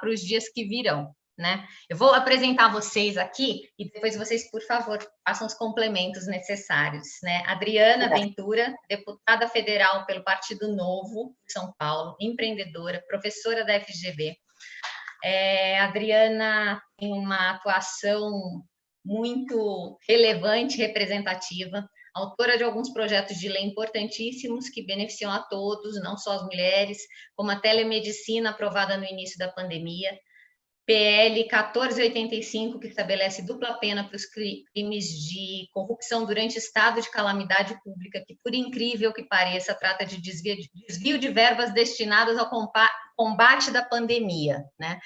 para os dias que virão, né? Eu vou apresentar vocês aqui e depois vocês, por favor, façam os complementos necessários, né? Adriana Ventura, deputada federal pelo Partido Novo de São Paulo, empreendedora, professora da FGV. Adriana tem uma atuação muito relevante, representativa, autora de alguns projetos de lei importantíssimos que beneficiam a todos, não só as mulheres, como a telemedicina aprovada no início da pandemia, PL 1485, que estabelece dupla pena para os crimes de corrupção durante estado de calamidade pública, que, por incrível que pareça, trata de desvio de verbas destinadas ao combate da pandemia, né?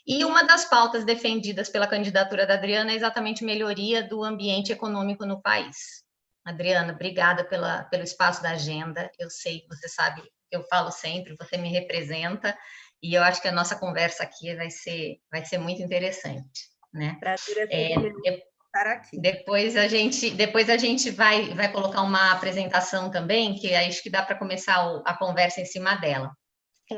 E uma das pautas defendidas pela candidatura da Adriana é exatamente melhoria do ambiente econômico no país. Adriana, obrigada pelo espaço da agenda. Eu sei, você sabe, eu falo sempre, você me representa, e eu acho que a nossa conversa aqui vai ser muito interessante, né? Prazer é todo meu estar aqui. Depois a gente vai colocar uma apresentação também, que acho que dá para começar a conversa em cima dela.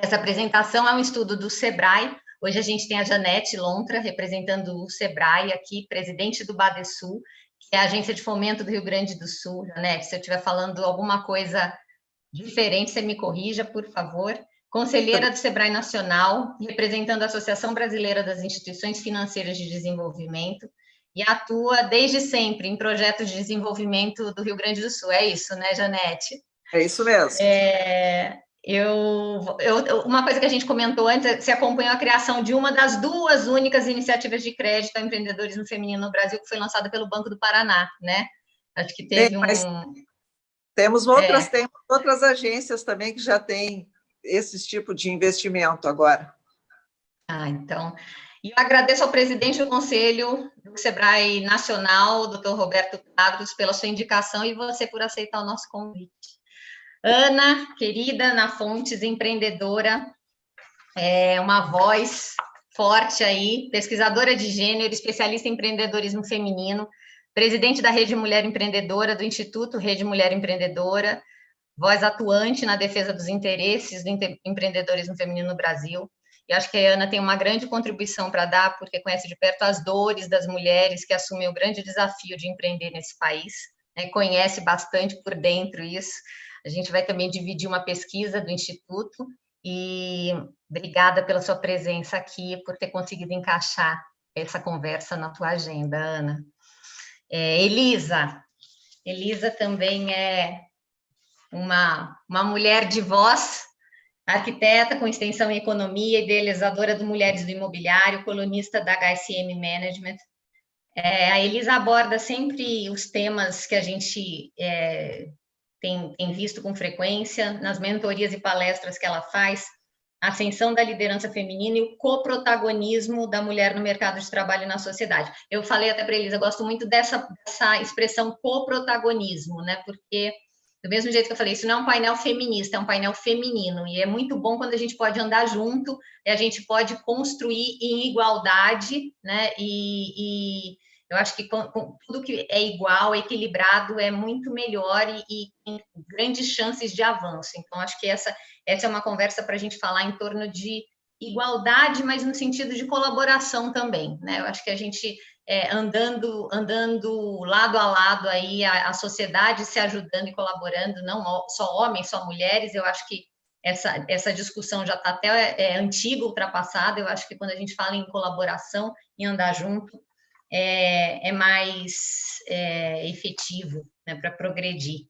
Essa apresentação é um estudo do Sebrae. Hoje a gente tem a Janete Lontra, representando o Sebrae aqui, presidente do Badesul, que é a Agência de Fomento do Rio Grande do Sul. Janete, se eu estiver falando alguma coisa diferente, você me corrija, por favor. Conselheira do Sebrae Nacional, representando a Associação Brasileira das Instituições Financeiras de Desenvolvimento, e atua desde sempre em projetos de desenvolvimento do Rio Grande do Sul. É isso, né, Janete? É isso mesmo. Uma coisa que a gente comentou antes, você acompanhou a criação de uma das duas únicas iniciativas de crédito ao empreendedorismo feminino no Brasil, que foi lançada pelo Banco do Paraná, né? Acho que teve Temos outras agências também que já têm esse tipo de investimento agora. Então... E eu agradeço ao presidente do Conselho do Sebrae Nacional, doutor Roberto Quadros, pela sua indicação e você por aceitar o nosso convite. Ana, querida, Ana Fontes, empreendedora, uma voz forte aí, pesquisadora de gênero, especialista em empreendedorismo feminino, presidente da Rede Mulher Empreendedora, do Instituto Rede Mulher Empreendedora, voz atuante na defesa dos interesses do empreendedorismo feminino no Brasil. E acho que a Ana tem uma grande contribuição para dar, porque conhece de perto as dores das mulheres que assumem o grande desafio de empreender nesse país, né? Conhece bastante por dentro isso. A gente vai também dividir uma pesquisa do Instituto, e obrigada pela sua presença aqui, por ter conseguido encaixar essa conversa na tua agenda, Ana. Elisa também é uma mulher de voz, arquiteta com extensão em economia, idealizadora do Mulheres do Imobiliário, colunista da HSM Management. A Elisa aborda sempre os temas que a gente tem visto com frequência nas mentorias e palestras que ela faz, a ascensão da liderança feminina e o coprotagonismo da mulher no mercado de trabalho e na sociedade. Eu falei até para a Elisa, eu gosto muito dessa expressão coprotagonismo, né? Porque do mesmo jeito que eu falei, isso não é um painel feminista, é um painel feminino, e é muito bom quando a gente pode andar junto, e a gente pode construir em igualdade, né? E eu acho que com tudo que é igual, equilibrado, é muito melhor e tem grandes chances de avanço. Então, acho que essa é uma conversa para a gente falar em torno de igualdade, mas no sentido de colaboração também, né? Eu acho que a gente andando lado a lado aí, a sociedade se ajudando e colaborando, não só homens, só mulheres. Eu acho que essa discussão já está até antiga, ultrapassada. Eu acho que quando a gente fala em colaboração, em andar junto, é mais efetivo, né, para progredir.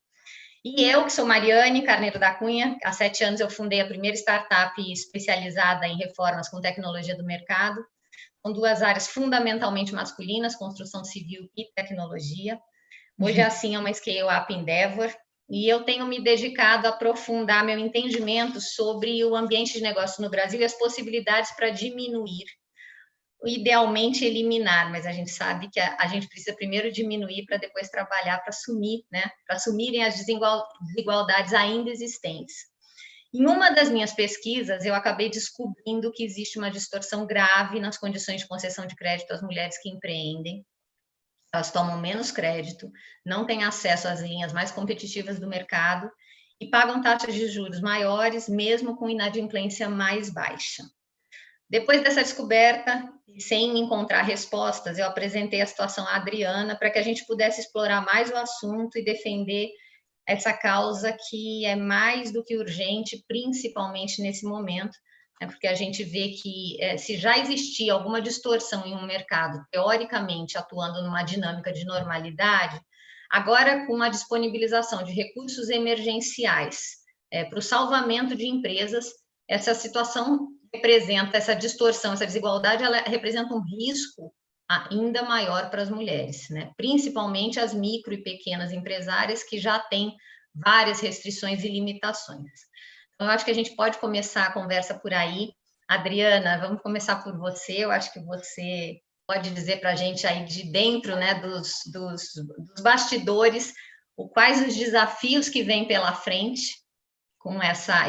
E eu, que sou Mariane Carneiro da Cunha, há 7 anos eu fundei a primeira startup especializada em reformas com tecnologia do mercado, com 2 áreas fundamentalmente masculinas, construção civil e tecnologia. Hoje, assim, é uma scale-up Endeavor, e eu tenho me dedicado a aprofundar meu entendimento sobre o ambiente de negócio no Brasil e as possibilidades para diminuir, idealmente eliminar, mas a gente sabe que a gente precisa primeiro diminuir para depois trabalhar para assumir, né? Para assumirem as desigualdades ainda existentes. Em uma das minhas pesquisas, eu acabei descobrindo que existe uma distorção grave nas condições de concessão de crédito às mulheres que empreendem. Elas tomam menos crédito, não têm acesso às linhas mais competitivas do mercado e pagam taxas de juros maiores, mesmo com inadimplência mais baixa. Depois dessa descoberta, sem encontrar respostas, eu apresentei a situação à Adriana para que a gente pudesse explorar mais o assunto e defender essa causa que é mais do que urgente, principalmente nesse momento, né, porque a gente vê que se já existia alguma distorção em um mercado, teoricamente atuando numa dinâmica de normalidade, agora com uma disponibilização de recursos emergenciais para o salvamento de empresas, essa situação representa, essa distorção, essa desigualdade, ela representa um risco ainda maior para as mulheres, né? Principalmente as micro e pequenas empresárias que já têm várias restrições e limitações. Então, eu acho que a gente pode começar a conversa por aí. Adriana, vamos começar por você. Eu acho que você pode dizer para a gente aí de dentro, né, dos bastidores, quais os desafios que vêm pela frente com essa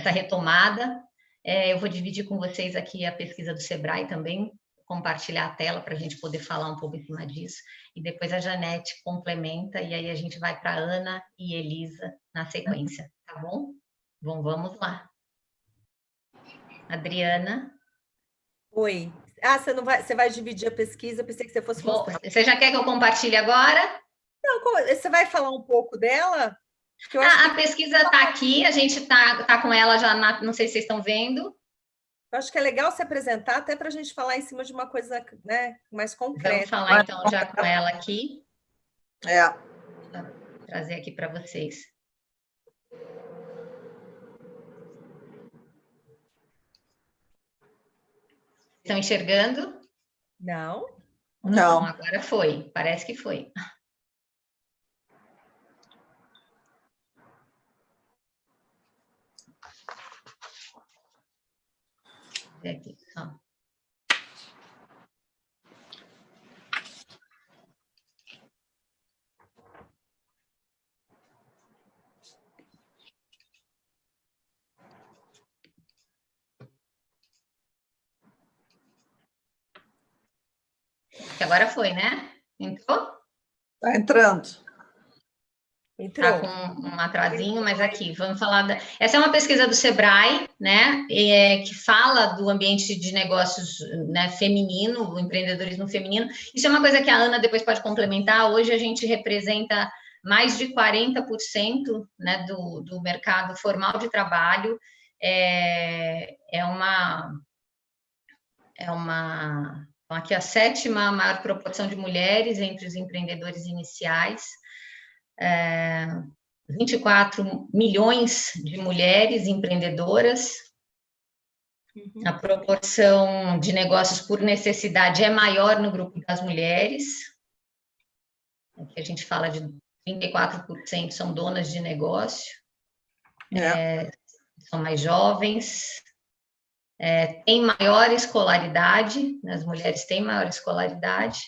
retomada. Eu vou dividir com vocês aqui a pesquisa do Sebrae também, compartilhar a tela para a gente poder falar um pouco em cima disso, e depois a Janete complementa, e aí a gente vai para a Ana e Elisa na sequência, tá bom? Bom, vamos lá. Adriana. Oi. Ah, você vai dividir a pesquisa, eu pensei que você fosse mostrar. Você já quer que eu compartilhe agora? Não, você vai falar um pouco dela? A pesquisa está aqui, a gente tá com ela já, não sei se vocês estão vendo. Eu acho que é legal se apresentar, até para a gente falar em cima de uma coisa, né, mais concreta. Vamos falar, então, já com ela aqui. Vou trazer aqui para vocês. Estão enxergando? Não. Não. Agora foi, parece que foi. Aqui, ó. Agora foi, né? Entrou? Está entrando. Entrou. Tá com um atrasinho, mas aqui, vamos falar Essa é uma pesquisa do Sebrae, né, que fala do ambiente de negócios, né, feminino, o empreendedorismo feminino. Isso é uma coisa que a Ana depois pode complementar. Hoje a gente representa mais de 40%, né, do mercado formal de trabalho. Aqui a 7ª maior proporção de mulheres entre os empreendedores iniciais. 24 milhões de mulheres empreendedoras. A proporção de negócios por necessidade é maior no grupo das mulheres. Aqui a gente fala de 34% são donas de negócio. São mais jovens. Têm maior escolaridade, as mulheres têm maior escolaridade.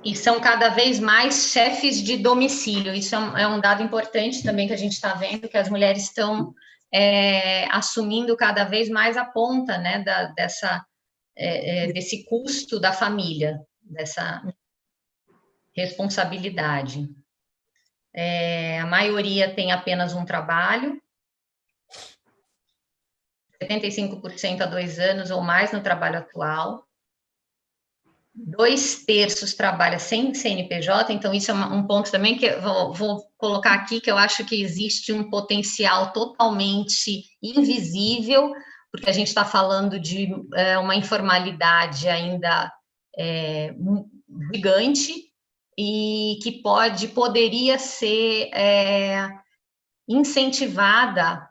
E são cada vez mais chefes de domicílio. Isso é um dado importante também que a gente está vendo, que as mulheres estão assumindo cada vez mais a ponta, né, desse custo da família, dessa responsabilidade. A maioria tem apenas um trabalho, 75% há 2 anos ou mais no trabalho atual. 2/3 trabalha sem CNPJ, então isso é um ponto também que eu vou colocar aqui, que eu acho que existe um potencial totalmente invisível, porque a gente está falando de uma informalidade ainda gigante e que poderia ser incentivada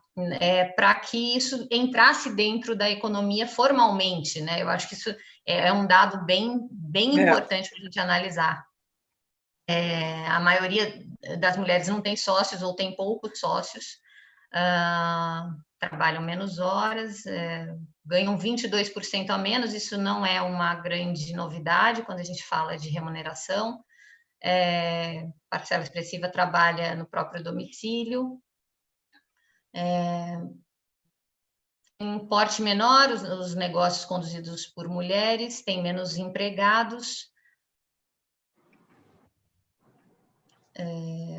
para que isso entrasse dentro da economia formalmente, né? Eu acho que isso é um dado bem importante para a gente analisar. A maioria das mulheres não tem sócios ou tem poucos sócios, trabalham menos horas, ganham 22% a menos. Isso não é uma grande novidade quando a gente fala de remuneração. Parcela expressiva trabalha no próprio domicílio. Em porte menor, os negócios conduzidos por mulheres têm menos empregados,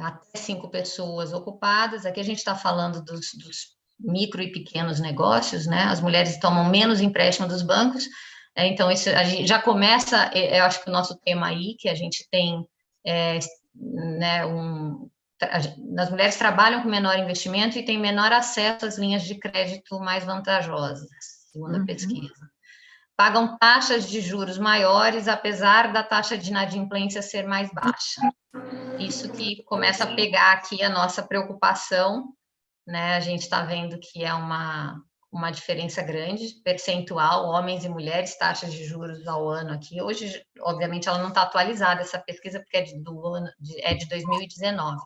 até 5 pessoas ocupadas. Aqui a gente está falando dos micro e pequenos negócios, né? As mulheres tomam menos empréstimo dos bancos, então isso a gente já começa, eu acho que o nosso tema aí, que a gente tem, né, as mulheres trabalham com menor investimento e têm menor acesso às linhas de crédito mais vantajosas, segundo a pesquisa. Pagam taxas de juros maiores, apesar da taxa de inadimplência ser mais baixa. Isso que começa a pegar aqui a nossa preocupação, né? A gente está vendo que é uma diferença grande, percentual, homens e mulheres, taxas de juros ao ano aqui. Hoje, obviamente, ela não está atualizada, essa pesquisa, porque é de 2019,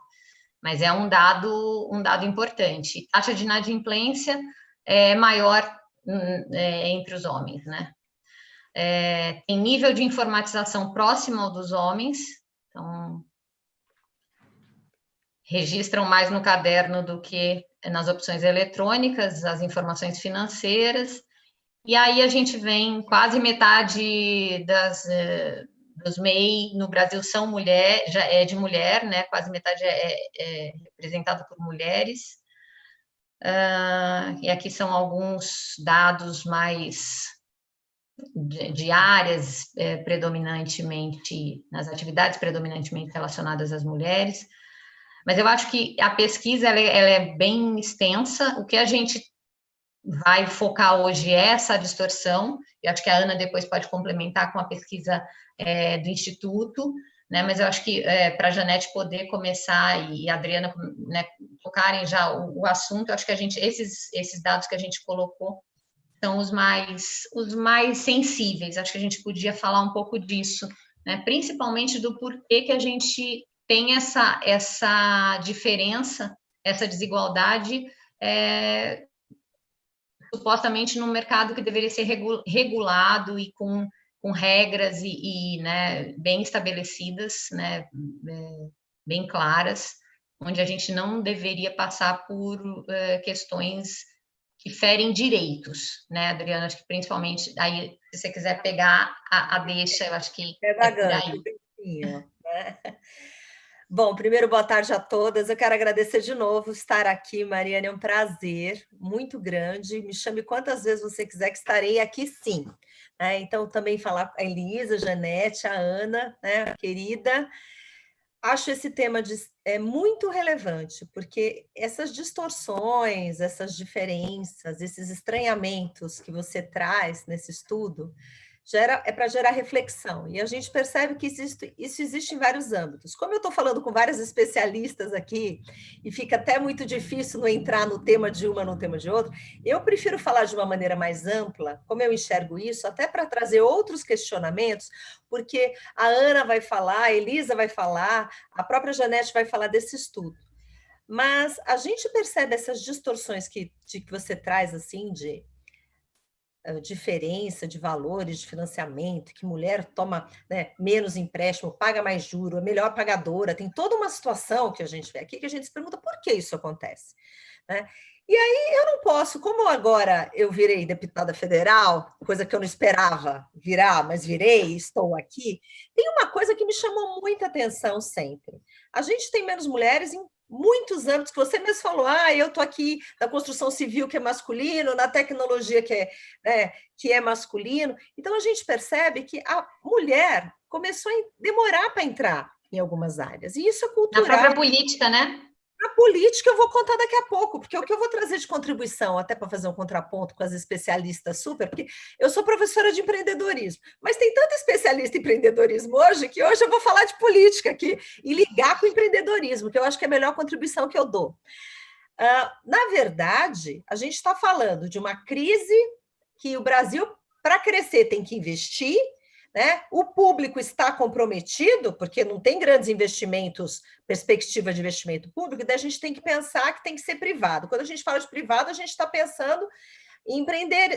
mas é um dado importante. Taxa de inadimplência é maior entre os homens, né? Tem nível de informatização próximo ao dos homens, então registram mais no caderno do que nas opções eletrônicas, as informações financeiras, e aí a gente vem, quase metade dos MEI no Brasil são mulher, já é de mulher, né? Quase metade é representada por mulheres. E aqui são alguns dados mais de áreas predominantemente, nas atividades predominantemente relacionadas às mulheres. Mas eu acho que a pesquisa ela é bem extensa. O que a gente vai focar hoje é essa distorção. Eu acho que a Ana depois pode complementar com a pesquisa do Instituto, né? Mas eu acho que para a Janete poder começar e a Adriana, né, tocarem já o assunto, eu acho que esses dados que a gente colocou são os mais sensíveis. Acho que a gente podia falar um pouco disso, né? Principalmente do porquê que a gente tem essa diferença, essa desigualdade, supostamente num mercado que deveria ser regulado e com regras né, bem estabelecidas, né, bem claras, onde a gente não deveria passar por questões que ferem direitos, né, Adriana? Acho que principalmente, aí, se você quiser pegar a deixa, eu acho que é por aí. Né? Bom, primeiro, boa tarde a todas. Eu quero agradecer de novo estar aqui, Mariana, é um prazer muito grande. Me chame quantas vezes você quiser, que estarei aqui sim. Né? Então, também falar com a Elisa, a Janete, a Ana, né, querida. Acho esse tema muito relevante, porque essas distorções, essas diferenças, esses estranhamentos que você traz nesse estudo, é para gerar reflexão. E a gente percebe que isso existe em vários âmbitos. Como eu estou falando com várias especialistas aqui, e fica até muito difícil não entrar no tema de uma, no tema de outra, eu prefiro falar de uma maneira mais ampla, como eu enxergo isso, até para trazer outros questionamentos, porque a Ana vai falar, a Elisa vai falar, a própria Janete vai falar desse estudo. Mas a gente percebe essas distorções que você traz, assim, de diferença de valores de financiamento, que mulher toma, né, menos empréstimo, paga mais juro, é melhor pagadora, tem toda uma situação que a gente vê aqui que a gente se pergunta por que isso acontece, né? E aí eu não posso, como agora eu virei deputada federal, coisa que eu não esperava virar, mas virei, estou aqui, tem uma coisa que me chamou muita atenção sempre. A gente tem menos mulheres em muitos âmbitos que você mesmo falou, eu estou aqui na construção civil, que é masculino, na tecnologia, que é masculino. Então, a gente percebe que a mulher começou a demorar para entrar em algumas áreas. E isso é cultural. Na própria política, né? A política eu vou contar daqui a pouco, porque o que eu vou trazer de contribuição, até para fazer um contraponto com as especialistas super, porque eu sou professora de empreendedorismo, mas tem tanta especialista em empreendedorismo hoje, que hoje eu vou falar de política aqui e ligar com o empreendedorismo, que eu acho que é a melhor contribuição que eu dou. Na verdade, a gente está falando de uma crise que o Brasil, para crescer, tem que investir, né? O público está comprometido, porque não tem grandes investimentos, perspectiva de investimento público, daí a gente tem que pensar que tem que ser privado. Quando a gente fala de privado, a gente está pensando em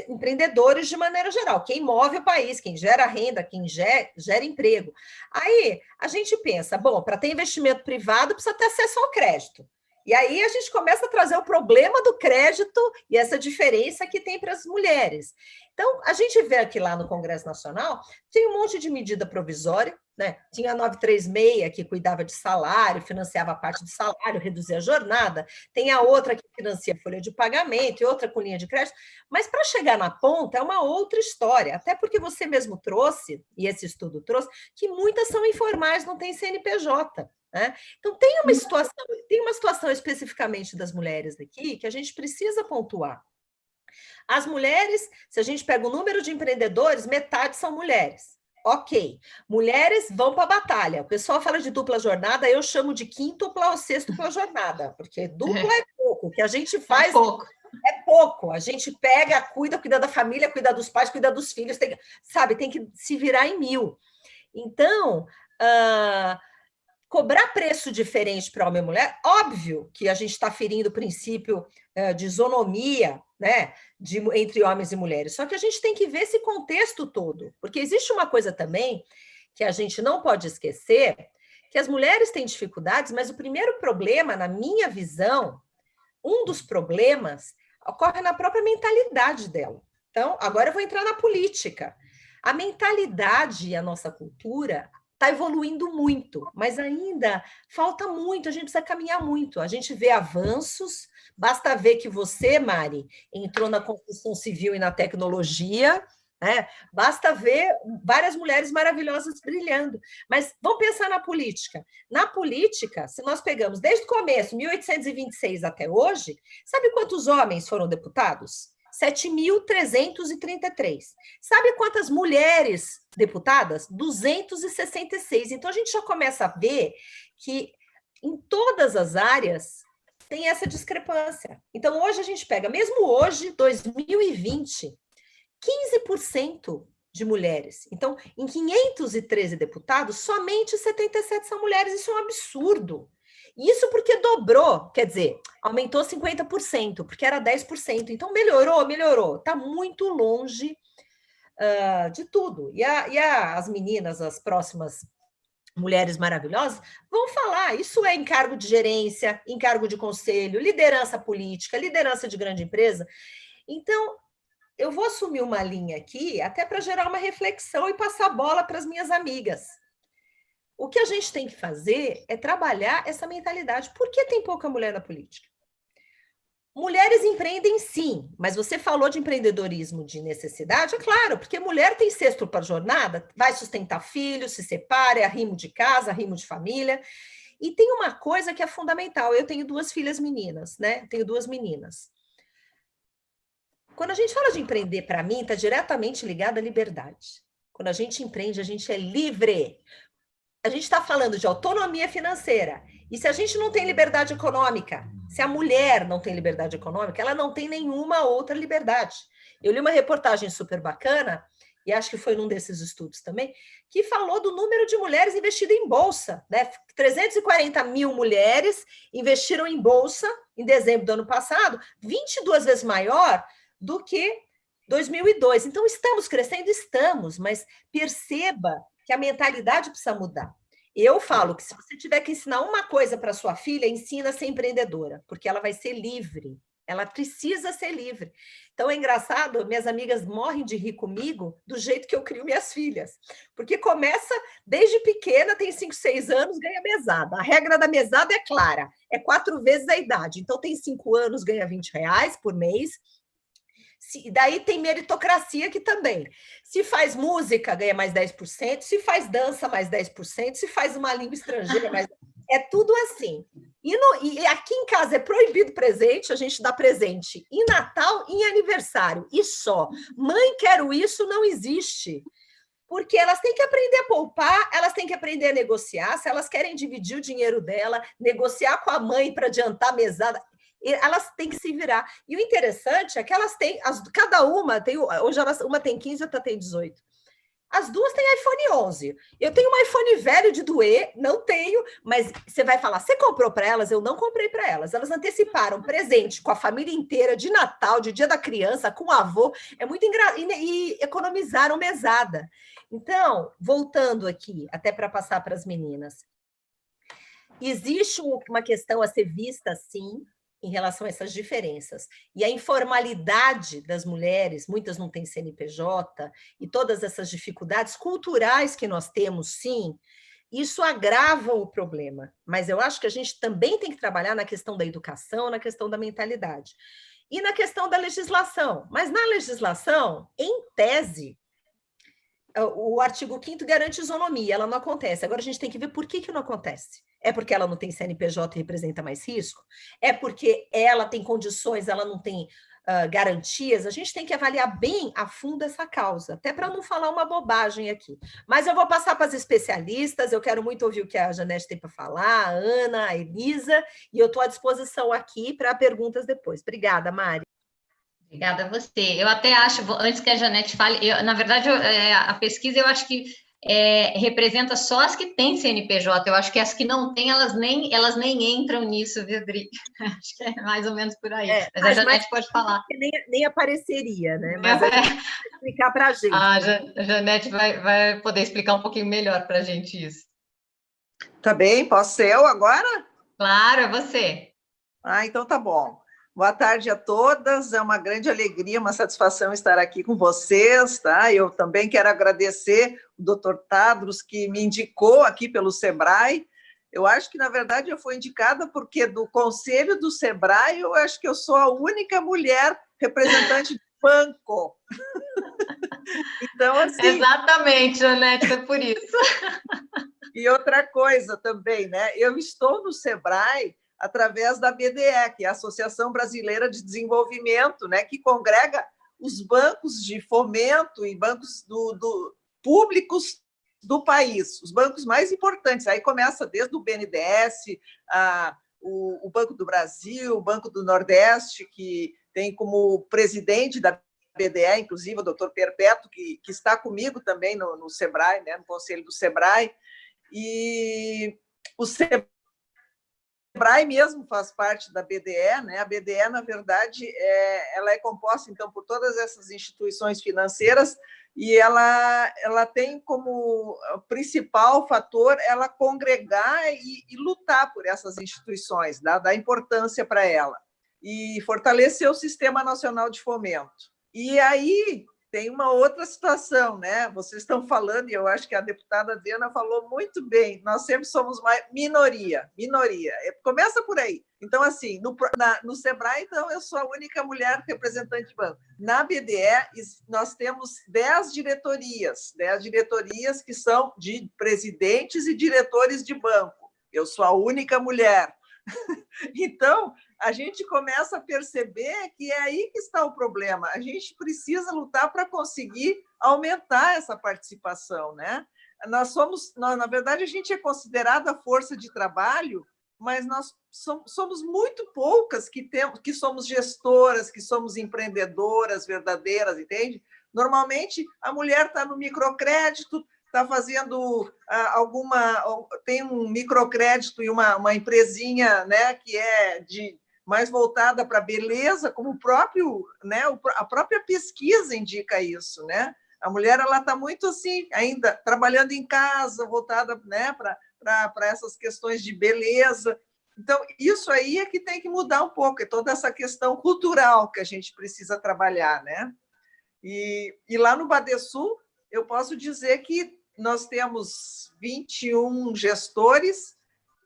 empreendedores de maneira geral, quem move o país, quem gera renda, quem gera emprego. Aí a gente pensa, bom, para ter investimento privado precisa ter acesso ao crédito. E aí a gente começa a trazer o problema do crédito e essa diferença que tem para as mulheres. Então, a gente vê aqui lá no Congresso Nacional, tem um monte de medida provisória, né? Tinha a 936, que cuidava de salário, financiava a parte do salário, reduzia a jornada. Tem a outra que financia a folha de pagamento e outra com linha de crédito. Mas para chegar na ponta é uma outra história, até porque você mesmo trouxe, e esse estudo trouxe, que muitas são informais, não tem CNPJ. Né? Então, tem uma situação especificamente das mulheres aqui que a gente precisa pontuar. As mulheres, se a gente pega o número de empreendedores, metade são mulheres. Ok, mulheres vão para a batalha. O pessoal fala de dupla jornada, eu chamo de quíntupla ou sextupla jornada, porque dupla é pouco, o que a gente faz é pouco. A gente pega, cuida da família, cuida dos pais, cuida dos filhos, tem que se virar em 1000. Então, cobrar preço diferente para homem e mulher, óbvio que a gente está ferindo o princípio de isonomia, né, entre homens e mulheres. Só que a gente tem que ver esse contexto todo, porque existe uma coisa também que a gente não pode esquecer, que as mulheres têm dificuldades, mas o primeiro problema, na minha visão, um dos problemas ocorre na própria mentalidade dela. Então, agora eu vou entrar na política. A mentalidade e a nossa cultura está evoluindo muito, mas ainda falta muito, a gente precisa caminhar muito. A gente vê avanços, basta ver que você, Mari, entrou na construção civil e na tecnologia, né? Basta ver várias mulheres maravilhosas brilhando. Mas vamos pensar na política. Na política, se nós pegamos desde o começo, 1826 até hoje, sabe quantos homens foram deputados? 7.333. Sabe quantas mulheres deputadas? 266. Então, a gente já começa a ver que em todas as áreas tem essa discrepância. Então, hoje a gente pega, mesmo hoje, 2020, 15% de mulheres. Então, em 513 deputados, somente 77 são mulheres. Isso é um absurdo. Isso porque dobrou, quer dizer, aumentou 50%, porque era 10%. Então, melhorou. Está muito longe de tudo. E as meninas, as próximas mulheres maravilhosas, vão falar. Isso é encargo de gerência, encargo de conselho, liderança política, liderança de grande empresa. Então, eu vou assumir uma linha aqui, até para gerar uma reflexão e passar a bola para as minhas amigas. O que a gente tem que fazer é trabalhar essa mentalidade. Por que tem pouca mulher na política? Mulheres empreendem sim, mas você falou de empreendedorismo de necessidade, é claro, porque mulher tem cesto para jornada, vai sustentar filhos, se separa, é arrimo de casa, arrimo de família. E tem uma coisa que é fundamental. Eu tenho 2 filhas meninas, né? Tenho 2 meninas. Quando a gente fala de empreender, para mim, está diretamente ligado à liberdade. Quando a gente empreende, a gente é livre. A gente está falando de autonomia financeira. E se a gente não tem liberdade econômica, se a mulher não tem liberdade econômica, ela não tem nenhuma outra liberdade. Eu li uma reportagem super bacana, e acho que foi num desses estudos também, que falou do número de mulheres investidas em bolsa. Né? 340 mil mulheres investiram em bolsa em dezembro do ano passado, 22 vezes maior do que 2002. Então, estamos crescendo? Estamos, mas perceba que a mentalidade precisa mudar. Eu falo que se você tiver que ensinar uma coisa para sua filha, ensina a ser empreendedora, porque ela vai ser livre. Ela precisa ser livre. Então, é engraçado, minhas amigas morrem de rir comigo do jeito que eu crio minhas filhas. Porque começa desde pequena, tem 5, 6 anos, ganha mesada. A regra da mesada é clara, é 4 vezes a idade. Então, tem 5 anos, ganha R$20 por mês. Daí tem meritocracia aqui também. Se faz música, ganha mais 10%, se faz dança, mais 10%, se faz uma língua estrangeira, mais 10%. É tudo assim. E aqui em casa é proibido presente, a gente dá presente em Natal e em aniversário, e só. Mãe, quero isso, não existe. Porque elas têm que aprender a poupar, elas têm que aprender a negociar, se elas querem dividir o dinheiro dela, negociar com a mãe para adiantar a mesada, elas têm que se virar. E o interessante é que elas têm, cada uma tem, hoje uma tem 15, outra tem 18. As duas têm iPhone 11. Eu tenho um iPhone velho de doer, não tenho, mas você vai falar, você comprou para elas? Eu não comprei para elas. Elas anteciparam presente com a família inteira, de Natal, de Dia da Criança, com o avô. É muito engraçado. E economizaram mesada. Então, voltando aqui, até para passar para as meninas. Existe uma questão a ser vista, sim, em relação a essas diferenças. E a informalidade das mulheres, muitas não têm CNPJ, e todas essas dificuldades culturais que nós temos, sim, isso agrava o problema. Mas eu acho que a gente também tem que trabalhar na questão da educação, na questão da mentalidade. E na questão da legislação. Mas na legislação, em tese, o artigo 5º garante isonomia, ela não acontece. Agora a gente tem que ver por que não acontece. É porque ela não tem CNPJ e representa mais risco? É porque ela tem condições, ela não tem garantias? A gente tem que avaliar bem a fundo essa causa, até para não falar uma bobagem aqui. Mas eu vou passar para as especialistas, eu quero muito ouvir o que a Janete tem para falar, a Ana, a Elisa, e eu estou à disposição aqui para perguntas depois. Obrigada, Mari. Obrigada a você. Eu até acho, antes que a Janete fale, na verdade, a pesquisa eu acho que representa só as que têm CNPJ. Eu acho que as que não têm, elas nem entram nisso, viu, Dri? Acho que é mais ou menos por aí. Mas a Janete pode falar. Nem apareceria, né? Mas vai explicar para a gente. A Janete vai poder explicar um pouquinho melhor para a gente isso. Tá bem, posso ser eu agora? Claro, é você. Então tá bom. Boa tarde a todas, é uma grande alegria, uma satisfação estar aqui com vocês, tá? Eu também quero agradecer o Dr. Tadros, que me indicou aqui pelo Sebrae. Eu acho que, na verdade, eu fui indicada porque do Conselho do Sebrae, eu acho que eu sou a única mulher representante de banco. Então, assim... Exatamente, Janete, foi por isso. E outra coisa também, né? Eu estou no Sebrae através da BDE, que é a Associação Brasileira de Desenvolvimento, né, que congrega os bancos de fomento e bancos públicos do país, os bancos mais importantes. Aí começa desde o BNDES, o Banco do Brasil, o Banco do Nordeste, que tem como presidente da BDE, inclusive, o doutor Perpétuo, que está comigo também no Sebrae, né, no Conselho do Sebrae, e o Sebrae mesmo faz parte da BDE, né? A BDE, na verdade, ela é composta, então, por todas essas instituições financeiras e ela tem como principal fator ela congregar e lutar por essas instituições, dar importância para ela e fortalecer o Sistema Nacional de Fomento. E aí tem uma outra situação, né? Vocês estão falando, e eu acho que a deputada Diana falou muito bem, nós sempre somos mais minoria. Começa por aí. Então, assim, no Sebrae, então, eu sou a única mulher representante de banco. Na BDE, nós temos 10 diretorias que são de presidentes e diretores de banco. Eu sou a única mulher. Então, a gente começa a perceber que é aí que está o problema. A gente precisa lutar para conseguir aumentar essa participação, né? Na verdade, a gente é considerada força de trabalho, mas nós somos muito poucas que somos gestoras, que somos empreendedoras verdadeiras, entende? Normalmente, a mulher está no microcrédito, está fazendo tem um microcrédito e uma empresinha, né, que é mais voltada para a beleza, como a própria pesquisa indica isso, né? A mulher ela está muito assim, ainda trabalhando em casa, voltada, né, para essas questões de beleza. Então, isso aí é que tem que mudar um pouco, é toda essa questão cultural que a gente precisa trabalhar, né? E lá no Badesul, eu posso dizer que nós temos 21 gestores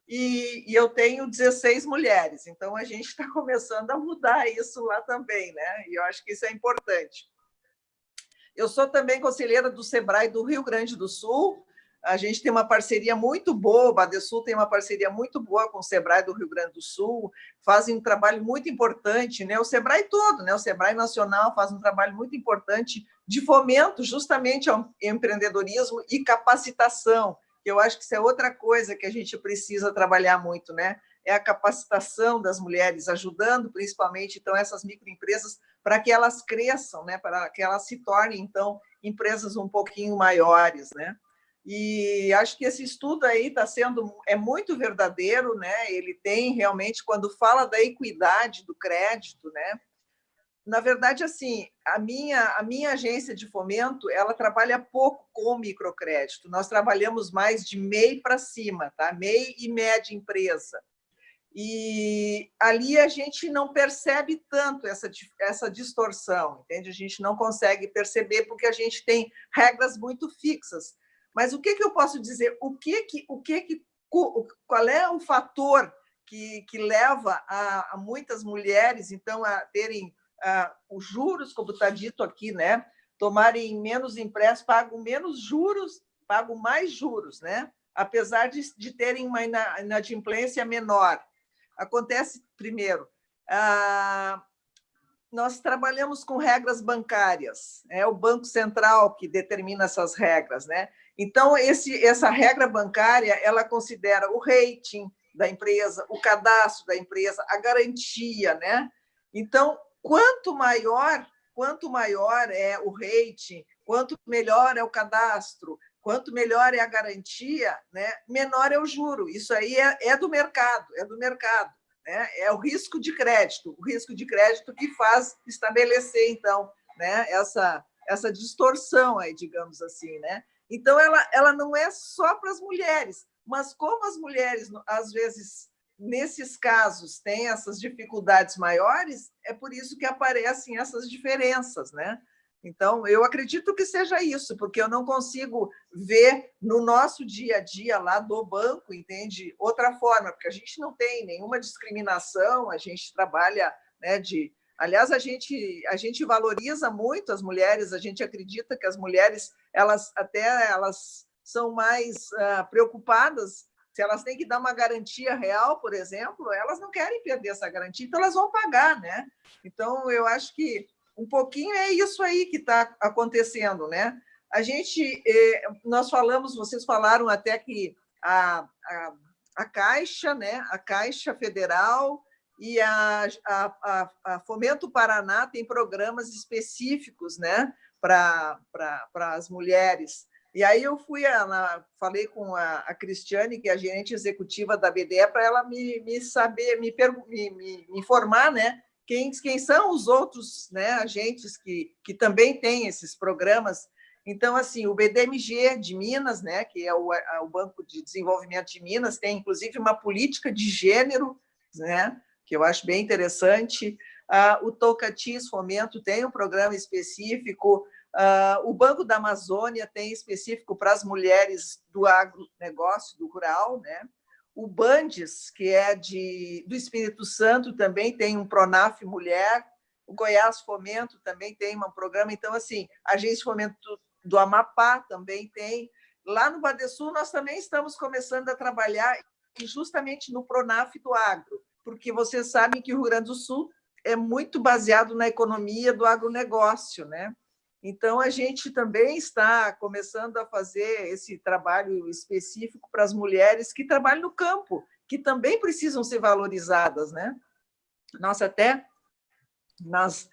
e eu tenho 16 mulheres. Então, a gente está começando a mudar isso lá também, né? E eu acho que isso é importante. Eu sou também conselheira do Sebrae do Rio Grande do Sul. A gente tem uma parceria muito boa, o Badesul tem uma parceria muito boa com o Sebrae do Rio Grande do Sul, fazem um trabalho muito importante, né? O Sebrae todo, né? O Sebrae Nacional faz um trabalho muito importante de fomento justamente ao empreendedorismo e capacitação, que eu acho que isso é outra coisa que a gente precisa trabalhar muito, né? É a capacitação das mulheres, ajudando principalmente, então, essas microempresas para que elas cresçam, né? Para que elas se tornem, então, empresas um pouquinho maiores, né? E acho que esse estudo aí é muito verdadeiro, né? Ele tem realmente, quando fala da equidade do crédito, né? Na verdade, assim, a minha agência de fomento, ela trabalha pouco com microcrédito. Nós trabalhamos mais de MEI para cima, tá? MEI e média empresa. E ali a gente não percebe tanto essa distorção, entende? A gente não consegue perceber porque a gente tem regras muito fixas. Mas o que eu posso dizer? Qual é o fator que leva a muitas mulheres, então, a terem os juros, como está dito aqui, né? Tomarem menos empréstimos, pagam menos juros, pagam mais juros, né? Apesar de terem uma inadimplência menor. Acontece, primeiro, nós trabalhamos com regras bancárias, é o Banco Central que determina essas regras, né? Então, essa regra bancária, ela considera o rating da empresa, o cadastro da empresa, a garantia, né? Então, quanto maior é o rating, quanto melhor é o cadastro, quanto melhor é a garantia, né, menor é o juro. Isso aí é do mercado, né? É o risco de crédito que faz estabelecer, então, né, essa distorção aí, digamos assim, né? Então, ela não é só para as mulheres, mas como as mulheres, às vezes, nesses casos, têm essas dificuldades maiores, é por isso que aparecem essas diferenças, né? Então, eu acredito que seja isso, porque eu não consigo ver no nosso dia a dia lá do banco, entende? Outra forma, porque a gente não tem nenhuma discriminação, a gente trabalha, né, aliás, a gente valoriza muito as mulheres, a gente acredita que as mulheres, elas são mais preocupadas, se elas têm que dar uma garantia real, por exemplo, elas não querem perder essa garantia, então elas vão pagar, né? Então, eu acho que um pouquinho é isso aí que está acontecendo, né? Nós falamos, vocês falaram até que a Caixa, né? A Caixa Federal e a Fomento Paraná tem programas específicos, né? Para as mulheres. E aí eu falei com a Cristiane, que é a gerente executiva da BDE, para ela me informar, né? Quem são os outros, né, agentes que também têm esses programas. Então, assim, o BDMG de Minas, né, que é o Banco de Desenvolvimento de Minas, tem, inclusive, uma política de gênero, né, que eu acho bem interessante. O Tocantins Fomento tem um programa específico. O Banco da Amazônia tem específico para as mulheres do agronegócio, do rural, né? O Bandes, que é do Espírito Santo, também tem um Pronaf Mulher. O Goiás Fomento também tem um programa. Então, assim, a Agência Fomento do Amapá também tem. Lá no Badesul, nós também estamos começando a trabalhar justamente no Pronaf do Agro, porque vocês sabem que o Rio Grande do Sul é muito baseado na economia do agronegócio, né? Então, a gente também está começando a fazer esse trabalho específico para as mulheres que trabalham no campo, que também precisam ser valorizadas, né? Nossa, até nas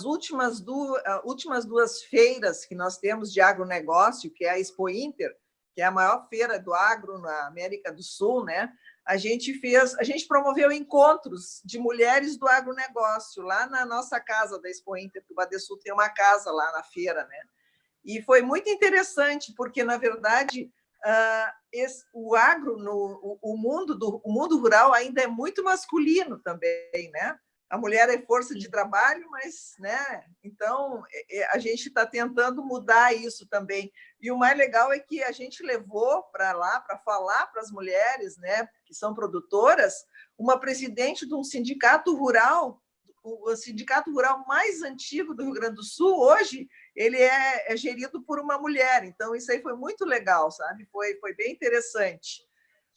últimas duas feiras que nós temos de agronegócio, que é a Expo Inter, que é a maior feira do agro na América do Sul, né? A gente promoveu encontros de mulheres do agronegócio lá na nossa casa da Expo Inter, que o Badesul tem uma casa lá na feira, né? E foi muito interessante, porque, na verdade, o agro, o mundo rural ainda é muito masculino também, né? A mulher é força de trabalho, mas, né? Então, a gente está tentando mudar isso também. E o mais legal é que a gente levou para lá para falar para as mulheres, né, que são produtoras, uma presidente de um sindicato rural, o sindicato rural mais antigo do Rio Grande do Sul, hoje, ele é gerido por uma mulher. Então, isso aí foi muito legal, sabe? Foi bem interessante.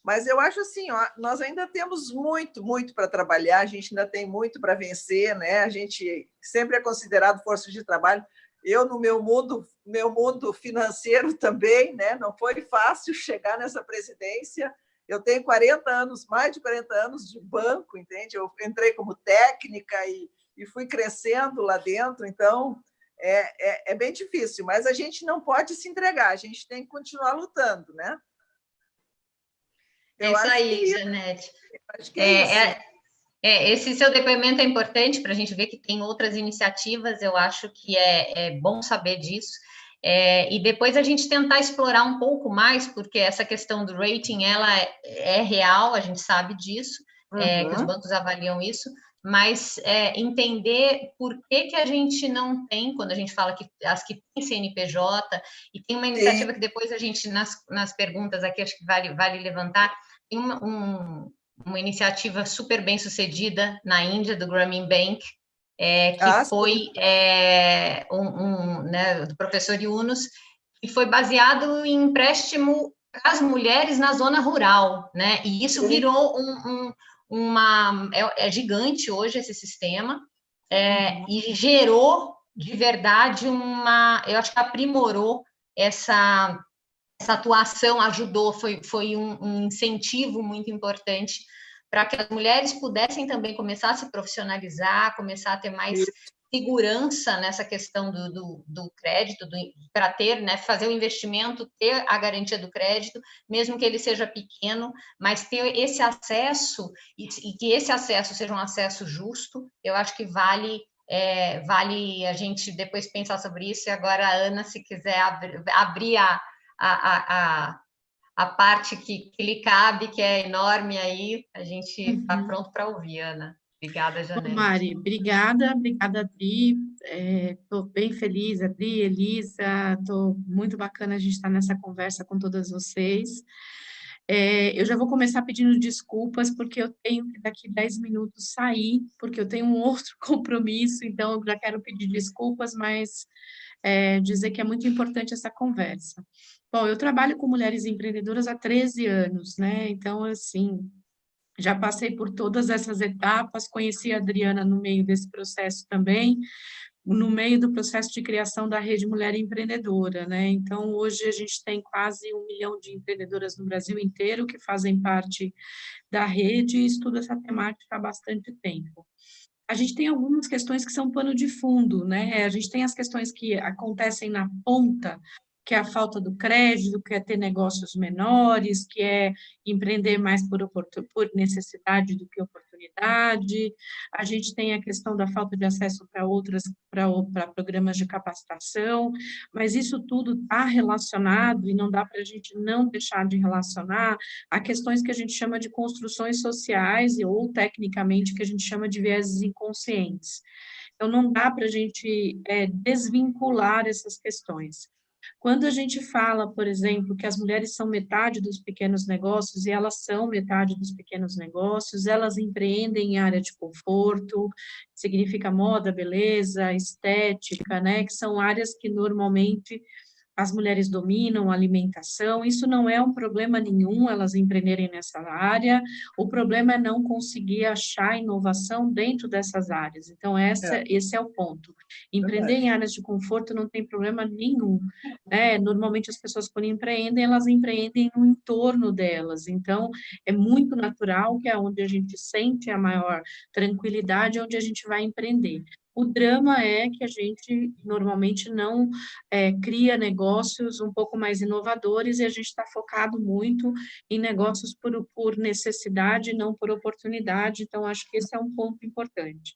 Mas eu acho assim, ó, nós ainda temos muito para trabalhar, a gente ainda tem muito para vencer, né? A gente sempre é considerado força de trabalho. Eu, no meu mundo financeiro também, né? Não foi fácil chegar nessa presidência. Eu tenho 40 anos, mais de 40 anos de banco, entende? Eu entrei como técnica e fui crescendo lá dentro, então é bem difícil, mas a gente não pode se entregar, a gente tem que continuar lutando, né? É isso aí, Janete. Acho que é isso. Esse seu depoimento é importante para a gente ver que tem outras iniciativas, eu acho que é bom saber disso. E depois a gente tentar explorar um pouco mais, porque essa questão do rating, ela é real, a gente sabe disso, que os bancos avaliam isso, mas entender por que a gente não tem, quando a gente fala que as que têm CNPJ, e tem uma iniciativa que depois a gente, nas perguntas aqui, acho que vale levantar, tem uma iniciativa super bem sucedida na Índia, do Grameen Bank, que foi né, do professor Yunus, e foi baseado em empréstimo para as mulheres na zona rural, né? E isso virou é gigante hoje esse sistema, e gerou de verdade eu acho que aprimorou essa atuação, ajudou, foi um incentivo muito importante para que as mulheres pudessem também começar a se profissionalizar, começar a ter mais segurança nessa questão do crédito, para ter, né, fazer o investimento, ter a garantia do crédito, mesmo que ele seja pequeno, mas ter esse acesso, e que esse acesso seja um acesso justo, eu acho que vale a gente depois pensar sobre isso. E agora, a Ana, se quiser abrir a parte que lhe cabe, que é enorme aí, a gente está pronto para ouvir, Ana. Obrigada, Janete. Mari, obrigada, Adri. Estou bem feliz, Adri, Elisa, muito bacana a gente estar nessa conversa com todas vocês. Eu já vou começar pedindo desculpas, porque eu tenho que daqui 10 minutos sair, porque eu tenho um outro compromisso, então eu já quero pedir desculpas, mas dizer que é muito importante essa conversa. Bom, eu trabalho com mulheres empreendedoras há 13 anos, né? Então, assim, já passei por todas essas etapas, conheci a Adriana no meio desse processo também, no meio do processo de criação da Rede Mulher Empreendedora, né? Então, hoje a gente tem quase 1 milhão de empreendedoras no Brasil inteiro que fazem parte da rede e estuda essa temática há bastante tempo. A gente tem algumas questões que são pano de fundo, né? A gente tem as questões que acontecem na ponta, que é a falta do crédito, que é ter negócios menores, que é empreender mais por necessidade do que oportunidade. A gente tem a questão da falta de acesso para programas de capacitação, mas isso tudo está relacionado, e não dá para a gente não deixar de relacionar a questões que a gente chama de construções sociais, ou tecnicamente que a gente chama de vieses inconscientes. Então, não dá para a gente desvincular essas questões. Quando a gente fala, por exemplo, que as mulheres são metade dos pequenos negócios, e elas são metade dos pequenos negócios, elas empreendem em área de conforto, significa moda, beleza, estética, né, que são áreas que normalmente as mulheres dominam, a alimentação, isso não é um problema nenhum, elas empreenderem nessa área, o problema é não conseguir achar inovação dentro dessas áreas. Então, esse é o ponto. Empreender em áreas de conforto não tem problema nenhum, né? Normalmente, as pessoas, quando empreendem, elas empreendem no entorno delas, então, é muito natural que é onde a gente sente a maior tranquilidade, onde a gente vai empreender. O drama é que a gente normalmente não cria negócios um pouco mais inovadores, e a gente está focado muito em negócios por necessidade, não por oportunidade. Então, acho que esse é um ponto importante.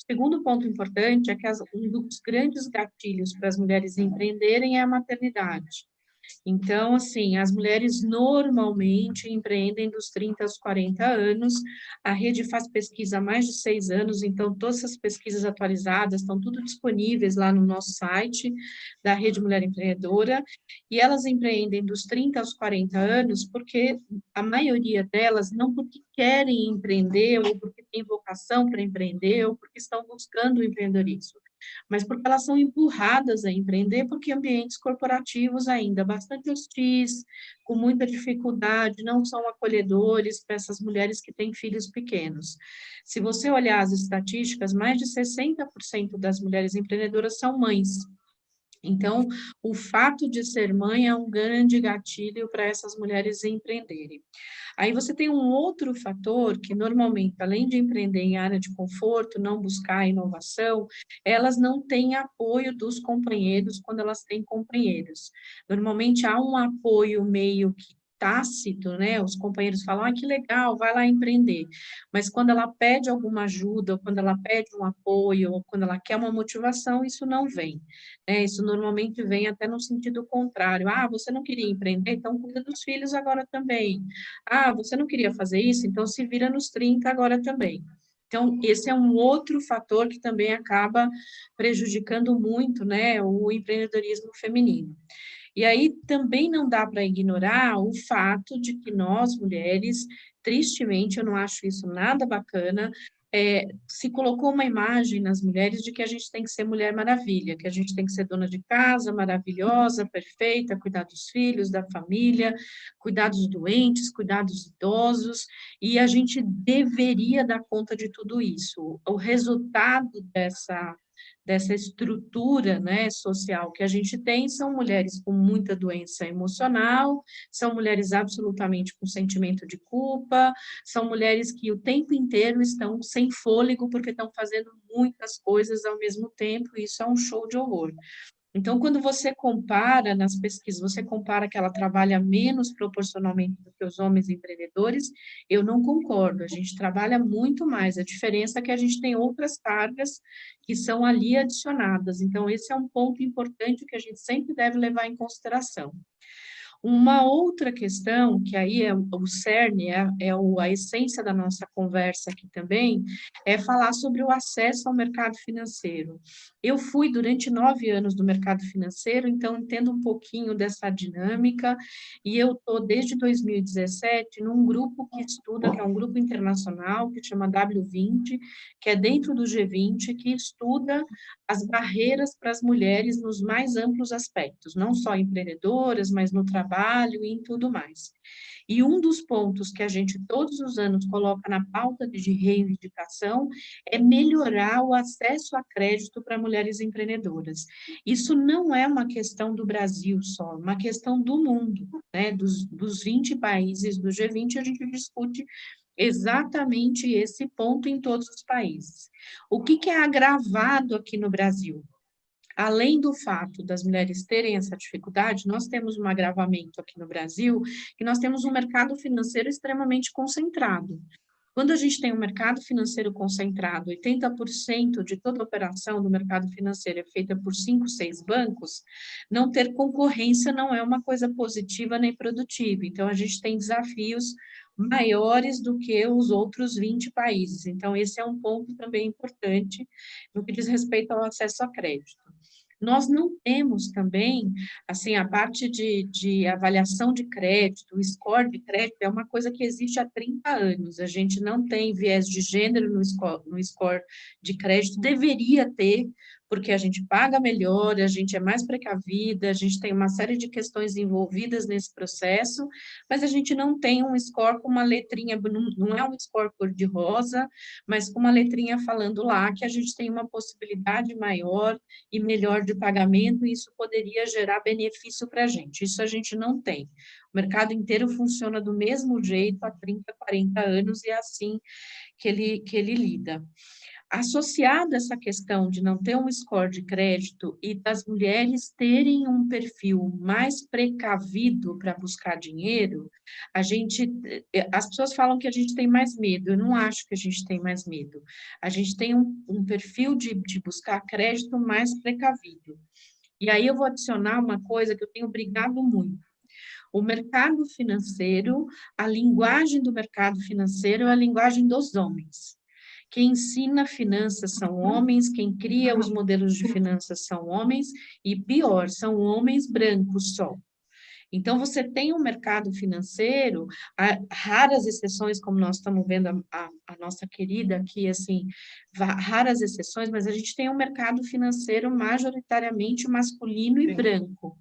O segundo ponto importante é que um dos grandes gatilhos para as mulheres empreenderem é a maternidade. Então, assim, as mulheres normalmente empreendem dos 30 aos 40 anos, a rede faz pesquisa há mais de 6 anos, então todas essas pesquisas atualizadas estão tudo disponíveis lá no nosso site da Rede Mulher Empreendedora, e elas empreendem dos 30 aos 40 anos porque a maioria delas não porque querem empreender, ou porque têm vocação para empreender, ou porque estão buscando o empreendedorismo, mas porque elas são empurradas a empreender, porque ambientes corporativos ainda bastante hostis, com muita dificuldade, não são acolhedores para essas mulheres que têm filhos pequenos. Se você olhar as estatísticas, mais de 60% das mulheres empreendedoras são mães. Então, o fato de ser mãe é um grande gatilho para essas mulheres empreenderem. Aí você tem um outro fator que, normalmente, além de empreender em área de conforto, não buscar inovação, elas não têm apoio dos companheiros quando elas têm companheiros. Normalmente, há um apoio meio que tácito, né? Os companheiros falam, ah, que legal, vai lá empreender. Mas quando ela pede alguma ajuda, ou quando ela pede um apoio, ou quando ela quer uma motivação, isso não vem, né? Isso normalmente vem até no sentido contrário. Ah, você não queria empreender? Então cuida dos filhos agora também. Ah, você não queria fazer isso? Então se vira nos 30 agora também. Então, esse é um outro fator que também acaba prejudicando muito, né, o empreendedorismo feminino. E aí também não dá para ignorar o fato de que nós, mulheres, tristemente, eu não acho isso nada bacana, se colocou uma imagem nas mulheres de que a gente tem que ser Mulher Maravilha, que a gente tem que ser dona de casa, maravilhosa, perfeita, cuidar dos filhos, da família, cuidar dos doentes, cuidar dos idosos, e a gente deveria dar conta de tudo isso. O resultado dessa estrutura, né, social que a gente tem, são mulheres com muita doença emocional, são mulheres absolutamente com sentimento de culpa, são mulheres que o tempo inteiro estão sem fôlego porque estão fazendo muitas coisas ao mesmo tempo, e isso é um show de horror. Então, quando você compara nas pesquisas, você compara que ela trabalha menos proporcionalmente do que os homens empreendedores, eu não concordo, a gente trabalha muito mais, a diferença é que a gente tem outras cargas que são ali adicionadas, então esse é um ponto importante que a gente sempre deve levar em consideração. Uma outra questão, que aí é o cerne, a essência da nossa conversa aqui também, é falar sobre o acesso ao mercado financeiro. Eu fui durante 9 anos do mercado financeiro, então entendo um pouquinho dessa dinâmica, e eu estou desde 2017 num grupo que estuda, que é um grupo internacional, que chama W20, que é dentro do G20, que estuda as barreiras para as mulheres nos mais amplos aspectos, não só empreendedoras, mas no trabalho e em tudo mais. E um dos pontos que a gente todos os anos coloca na pauta de reivindicação é melhorar o acesso a crédito para mulheres empreendedoras. Isso não é uma questão do Brasil só, é uma questão do mundo, né? Dos 20 países do G20, a gente discute exatamente esse ponto em todos os países. O que é agravado aqui no Brasil? Além do fato das mulheres terem essa dificuldade, nós temos um agravamento aqui no Brasil, que nós temos um mercado financeiro extremamente concentrado. Quando a gente tem um mercado financeiro concentrado, 80% de toda operação do mercado financeiro é feita por 5, 6 bancos, não ter concorrência não é uma coisa positiva nem produtiva. Então, a gente tem desafios maiores do que os outros 20 países. Então, esse é um ponto também importante no que diz respeito ao acesso a crédito. Nós não temos também, assim, a parte de avaliação de crédito, o score de crédito é uma coisa que existe há 30 anos. A gente não tem viés de gênero no score de crédito, deveria ter, porque a gente paga melhor, a gente é mais precavida, a gente tem uma série de questões envolvidas nesse processo, mas a gente não tem um score com uma letrinha, não é um score cor-de-rosa, mas com uma letrinha falando lá que a gente tem uma possibilidade maior e melhor de pagamento, e isso poderia gerar benefício para a gente. Isso a gente não tem. O mercado inteiro funciona do mesmo jeito há 30, 40 anos, e é assim que ele lida. Associada a essa questão de não ter um score de crédito e das mulheres terem um perfil mais precavido para buscar dinheiro, as pessoas falam que a gente tem mais medo, eu não acho que a gente tem mais medo. A gente tem um perfil de buscar crédito mais precavido. E aí eu vou adicionar uma coisa que eu tenho brigado muito. O mercado financeiro, a linguagem do mercado financeiro é a linguagem dos homens. Quem ensina finanças são homens, quem cria os modelos de finanças são homens, e pior, são homens brancos só. Então, você tem um mercado financeiro, raras exceções, como nós estamos vendo a nossa querida aqui, assim, raras exceções, mas a gente tem um mercado financeiro majoritariamente masculino e branco.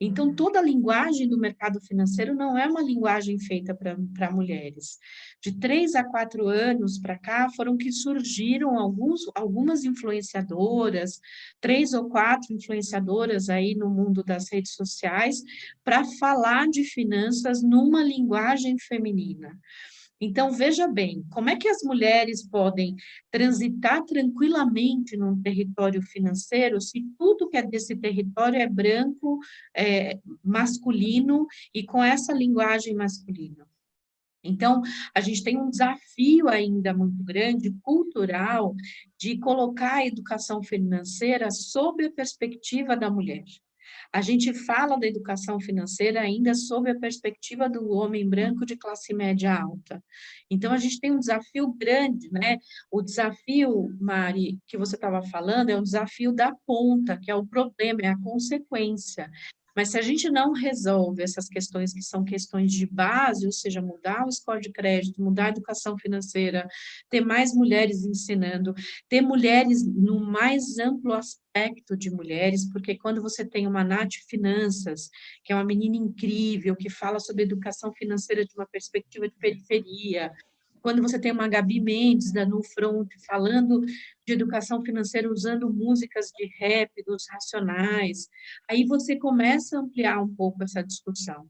Então, toda a linguagem do mercado financeiro não é uma linguagem feita para mulheres. De 3 a 4 anos para cá, foram que surgiram algumas influenciadoras, 3 ou 4 influenciadoras aí no mundo das redes sociais, para falar de finanças numa linguagem feminina. Então, veja bem, como é que as mulheres podem transitar tranquilamente num território financeiro se tudo que é desse território é branco, masculino e com essa linguagem masculina? Então, a gente tem um desafio ainda muito grande, cultural, de colocar a educação financeira sob a perspectiva da mulher. A gente fala da educação financeira ainda sob a perspectiva do homem branco de classe média alta. Então, a gente tem um desafio grande, né? O desafio, Mari, que você estava falando, é o desafio da ponta, que é o problema, é a consequência. Mas se a gente não resolve essas questões que são questões de base, ou seja, mudar o score de crédito, mudar a educação financeira, ter mais mulheres ensinando, ter mulheres no mais amplo aspecto de mulheres, porque quando você tem uma Nath Finanças, que é uma menina incrível, que fala sobre educação financeira de uma perspectiva de periferia, quando você tem uma Gabi Mendes da Nufront falando de educação financeira usando músicas de rap dos Racionais, aí você começa a ampliar um pouco essa discussão.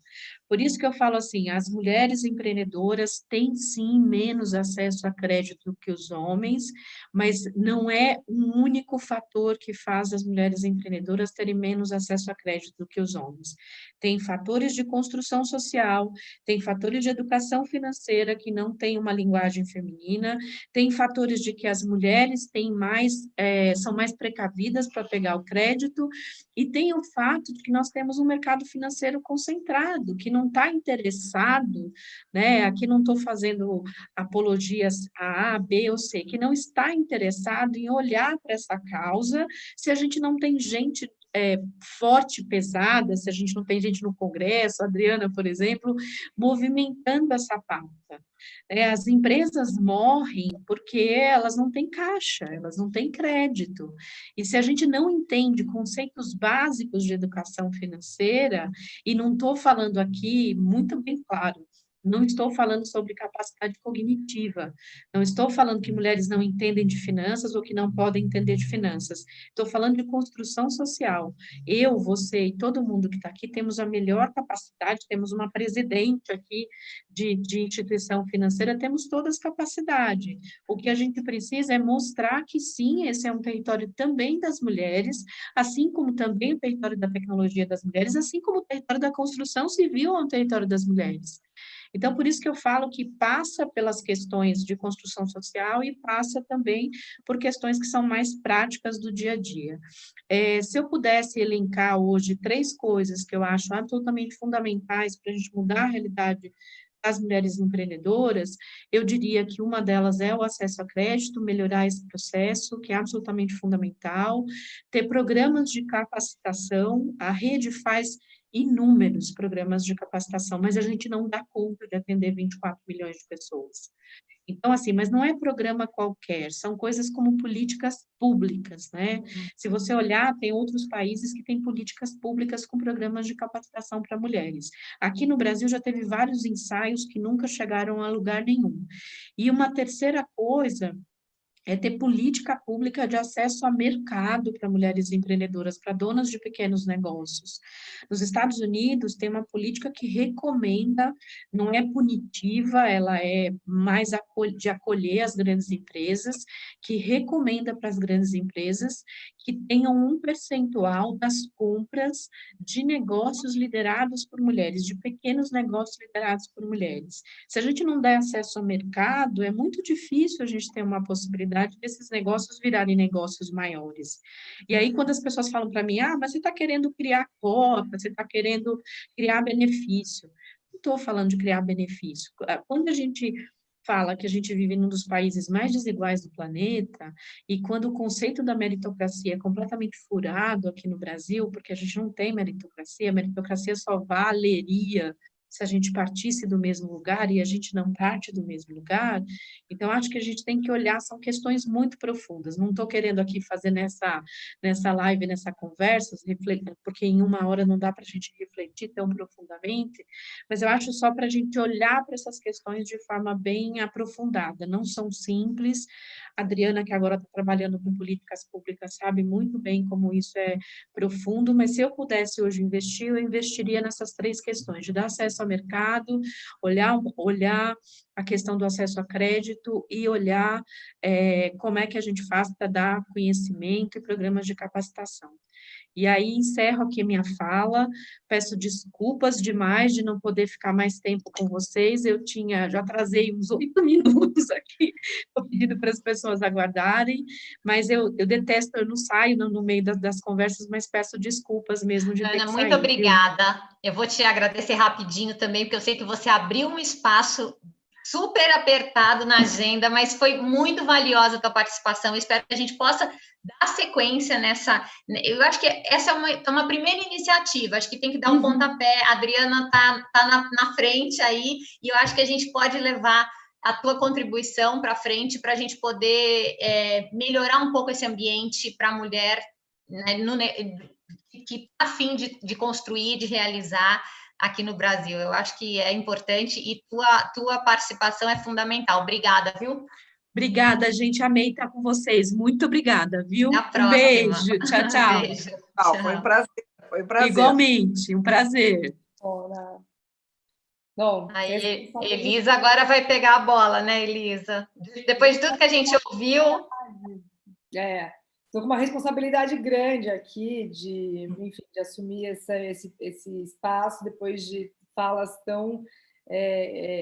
Por isso que eu falo assim, as mulheres empreendedoras têm sim menos acesso a crédito que os homens, mas não é um único fator que faz as mulheres empreendedoras terem menos acesso a crédito do que os homens. Tem fatores de construção social, tem fatores de educação financeira que não tem uma linguagem feminina, tem fatores de que as mulheres têm são mais precavidas para pegar o crédito, e tem o fato de que nós temos um mercado financeiro concentrado, que não está interessado, né? Aqui não estou fazendo apologias a A, B ou C, que não está interessado em olhar para essa causa, se a gente não tem gente forte, pesada, se a gente não tem gente no Congresso, a Adriana, por exemplo, movimentando essa pauta. As empresas morrem porque elas não têm caixa, elas não têm crédito. E se a gente não entende conceitos básicos de educação financeira, e não estou falando aqui, muito bem claro, não estou falando sobre capacidade cognitiva, não estou falando que mulheres não entendem de finanças ou que não podem entender de finanças, estou falando de construção social. Eu, você e todo mundo que está aqui temos a melhor capacidade, temos uma presidente aqui de instituição financeira, temos todas capacidade. O que a gente precisa é mostrar que sim, esse é um território também das mulheres, assim como também o território da tecnologia das mulheres, assim como o território da construção civil é um território das mulheres. Então, por isso que eu falo que passa pelas questões de construção social e passa também por questões que são mais práticas do dia a dia. Se eu pudesse elencar hoje 3 coisas que eu acho absolutamente fundamentais para a gente mudar a realidade das mulheres empreendedoras, eu diria que uma delas é o acesso a crédito, melhorar esse processo, que é absolutamente fundamental, ter programas de capacitação, a rede faz inúmeros programas de capacitação, mas a gente não dá conta de atender 24 milhões de pessoas. Então, assim, mas não é programa qualquer, são coisas como políticas públicas, né? Se você olhar, tem outros países que têm políticas públicas com programas de capacitação para mulheres. Aqui no Brasil já teve vários ensaios que nunca chegaram a lugar nenhum. E uma terceira coisa é ter política pública de acesso a mercado para mulheres empreendedoras, para donas de pequenos negócios. Nos Estados Unidos, tem uma política que recomenda, não é punitiva, ela é mais de acolher as grandes empresas, que recomenda para as grandes empresas que tenham um percentual das compras de negócios liderados por mulheres, de pequenos negócios liderados por mulheres. Se a gente não der acesso ao mercado, é muito difícil a gente ter uma possibilidade desses negócios virarem negócios maiores. E aí, quando as pessoas falam para mim, mas você está querendo criar cota, você está querendo criar benefício. Não estou falando de criar benefício. Quando a gente fala que a gente vive num dos países mais desiguais do planeta, e quando o conceito da meritocracia é completamente furado aqui no Brasil, porque a gente não tem meritocracia, a meritocracia só valeria se a gente partisse do mesmo lugar, e a gente não parte do mesmo lugar. Então, acho que a gente tem que olhar, são questões muito profundas. Não estou querendo aqui fazer nessa live, nessa conversa, porque em 1 hora não dá para a gente refletir tão profundamente, mas eu acho só para a gente olhar para essas questões de forma bem aprofundada. Não são simples. A Adriana, que agora está trabalhando com políticas públicas, sabe muito bem como isso é profundo, mas se eu pudesse hoje investir, eu investiria nessas 3 questões, de dar acesso ao mercado, olhar a questão do acesso a crédito e olhar como é que a gente faz para dar conhecimento e programas de capacitação. E aí encerro aqui a minha fala, peço desculpas demais de não poder ficar mais tempo com vocês, já atrasei uns 8 minutos aqui, estou pedindo para as pessoas aguardarem, mas eu detesto, eu não saio no meio das conversas, mas peço desculpas mesmo de ter Ana, que muito sair. obrigada. Eu vou te agradecer rapidinho também, porque eu sei que você abriu um espaço super apertado na agenda, mas foi muito valiosa a tua participação. Espero que a gente possa dar sequência nessa. Eu acho que essa é uma primeira iniciativa, acho que tem que dar um pontapé. A Adriana está na frente aí, e eu acho que a gente pode levar a tua contribuição para frente para a gente poder melhorar um pouco esse ambiente para a mulher, né, que está a fim de construir, de realizar aqui no Brasil. Eu acho que é importante e tua participação é fundamental. Obrigada, viu? Obrigada, gente. Amei estar com vocês. Muito obrigada, viu? Até a próxima. Um beijo. Tchau, tchau. Beijo. Tchau. Foi um prazer. Foi um prazer. Igualmente, um prazer. Não, aí, Elisa agora vai pegar a bola, né, Elisa? Depois de tudo que a gente ouviu. Estou com uma responsabilidade grande aqui enfim, de assumir esse espaço depois de falas tão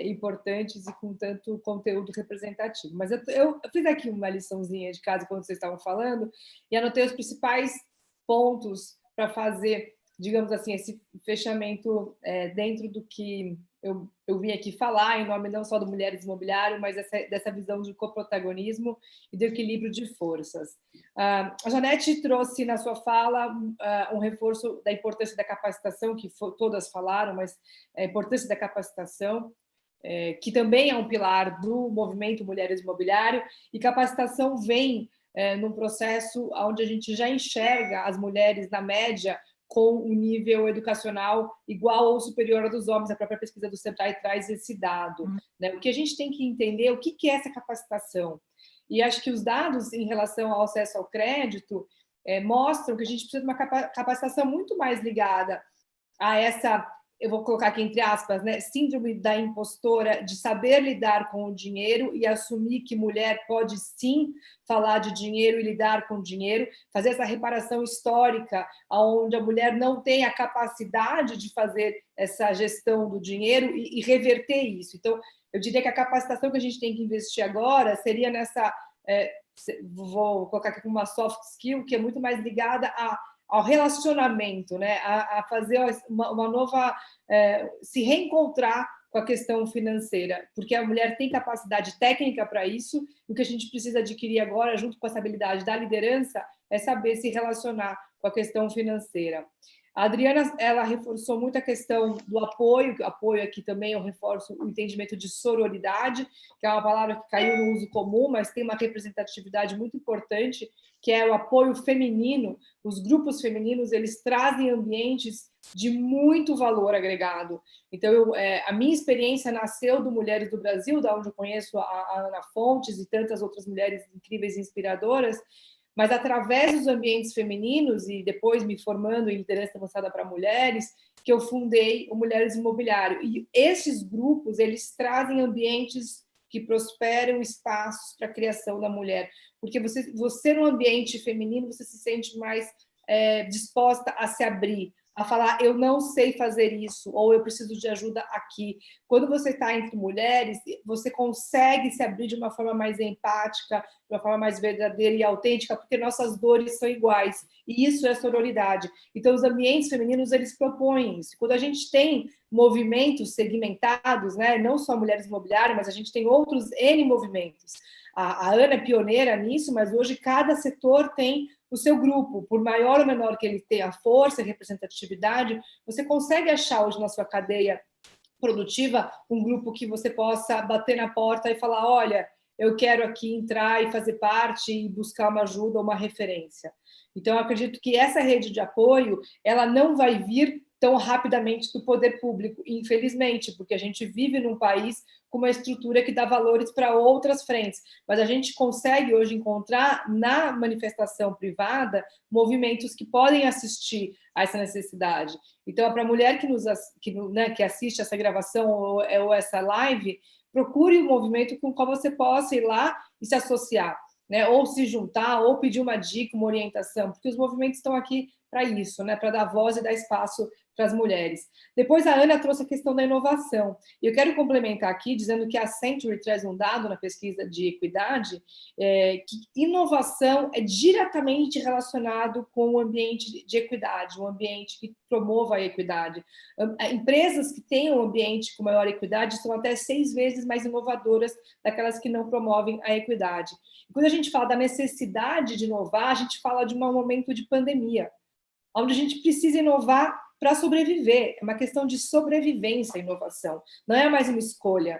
importantes e com tanto conteúdo representativo. Mas eu fiz aqui uma liçãozinha de casa quando vocês estavam falando e anotei os principais pontos para fazer, digamos assim, esse fechamento dentro do que eu vim aqui falar, em nome não só do Mulheres Imobiliário, mas dessa visão de coprotagonismo e do equilíbrio de forças. A Janete trouxe na sua fala um reforço da importância da capacitação, que todas falaram, mas a importância da capacitação, que também é um pilar do movimento Mulheres Imobiliário, e capacitação vem num processo onde a gente já enxerga as mulheres, na média, com um nível educacional igual ou superior ao dos homens. A própria pesquisa do Sebrae traz esse dado. Né? O que a gente tem que entender é o que é essa capacitação. E acho que os dados em relação ao acesso ao crédito mostram que a gente precisa de uma capacitação muito mais ligada a essa, eu vou colocar aqui entre aspas, né, síndrome da impostora, de saber lidar com o dinheiro e assumir que mulher pode sim falar de dinheiro e lidar com o dinheiro, fazer essa reparação histórica, onde a mulher não tem a capacidade de fazer essa gestão do dinheiro e reverter isso. Então, eu diria que a capacitação que a gente tem que investir agora seria nessa, vou colocar aqui como uma soft skill, que é muito mais ligada ao relacionamento, né? A fazer uma nova... se reencontrar com a questão financeira, porque a mulher tem capacidade técnica para isso, e o que a gente precisa adquirir agora, junto com essa habilidade da liderança, é saber se relacionar com a questão financeira. A Adriana, ela reforçou muito a questão do apoio aqui também eu reforço o entendimento de sororidade, que é uma palavra que caiu no uso comum, mas tem uma representatividade muito importante, que é o apoio feminino. Os grupos femininos, eles trazem ambientes de muito valor agregado. Então, a minha experiência nasceu do Mulheres do Brasil, da onde eu conheço a Ana Fontes e tantas outras mulheres incríveis e inspiradoras, mas através dos ambientes femininos e depois me formando em liderança avançada para mulheres, que eu fundei o Mulheres Imobiliário. E esses grupos, eles trazem ambientes que prosperam, espaços para a criação da mulher. Porque você no ambiente feminino, você se sente mais disposta a se abrir, a falar, eu não sei fazer isso, ou eu preciso de ajuda aqui. Quando você está entre mulheres, você consegue se abrir de uma forma mais empática, de uma forma mais verdadeira e autêntica, porque nossas dores são iguais, e isso é sororidade. Então, os ambientes femininos, eles propõem isso. Quando a gente tem movimentos segmentados, né, não só Mulheres Imobiliárias, mas a gente tem outros N movimentos. A Ana é pioneira nisso, mas hoje cada setor tem o seu grupo, por maior ou menor que ele tenha força e representatividade, você consegue achar hoje na sua cadeia produtiva um grupo que você possa bater na porta e falar, olha, eu quero aqui entrar e fazer parte e buscar uma ajuda ou uma referência. Então, eu acredito que essa rede de apoio, ela não vai vir tão rapidamente do poder público, infelizmente, porque a gente vive num país com uma estrutura que dá valores para outras frentes, mas a gente consegue hoje encontrar na manifestação privada movimentos que podem assistir a essa necessidade. Então, para a mulher que assiste essa gravação ou essa live, procure um movimento com o qual você possa ir lá e se associar, né? Ou se juntar, ou pedir uma dica, uma orientação, porque os movimentos estão aqui para isso, né? Para dar voz e dar espaço para as mulheres. Depois a Ana trouxe a questão da inovação. E eu quero complementar aqui, dizendo que a Century traz um dado na pesquisa de equidade, que inovação é diretamente relacionado com o ambiente de equidade, um ambiente que promova a equidade. Empresas que têm um ambiente com maior equidade são até 6 vezes mais inovadoras daquelas que não promovem a equidade. E quando a gente fala da necessidade de inovar, a gente fala de um momento de pandemia, onde a gente precisa inovar para sobreviver. É uma questão de sobrevivência, a inovação. Não é mais uma escolha,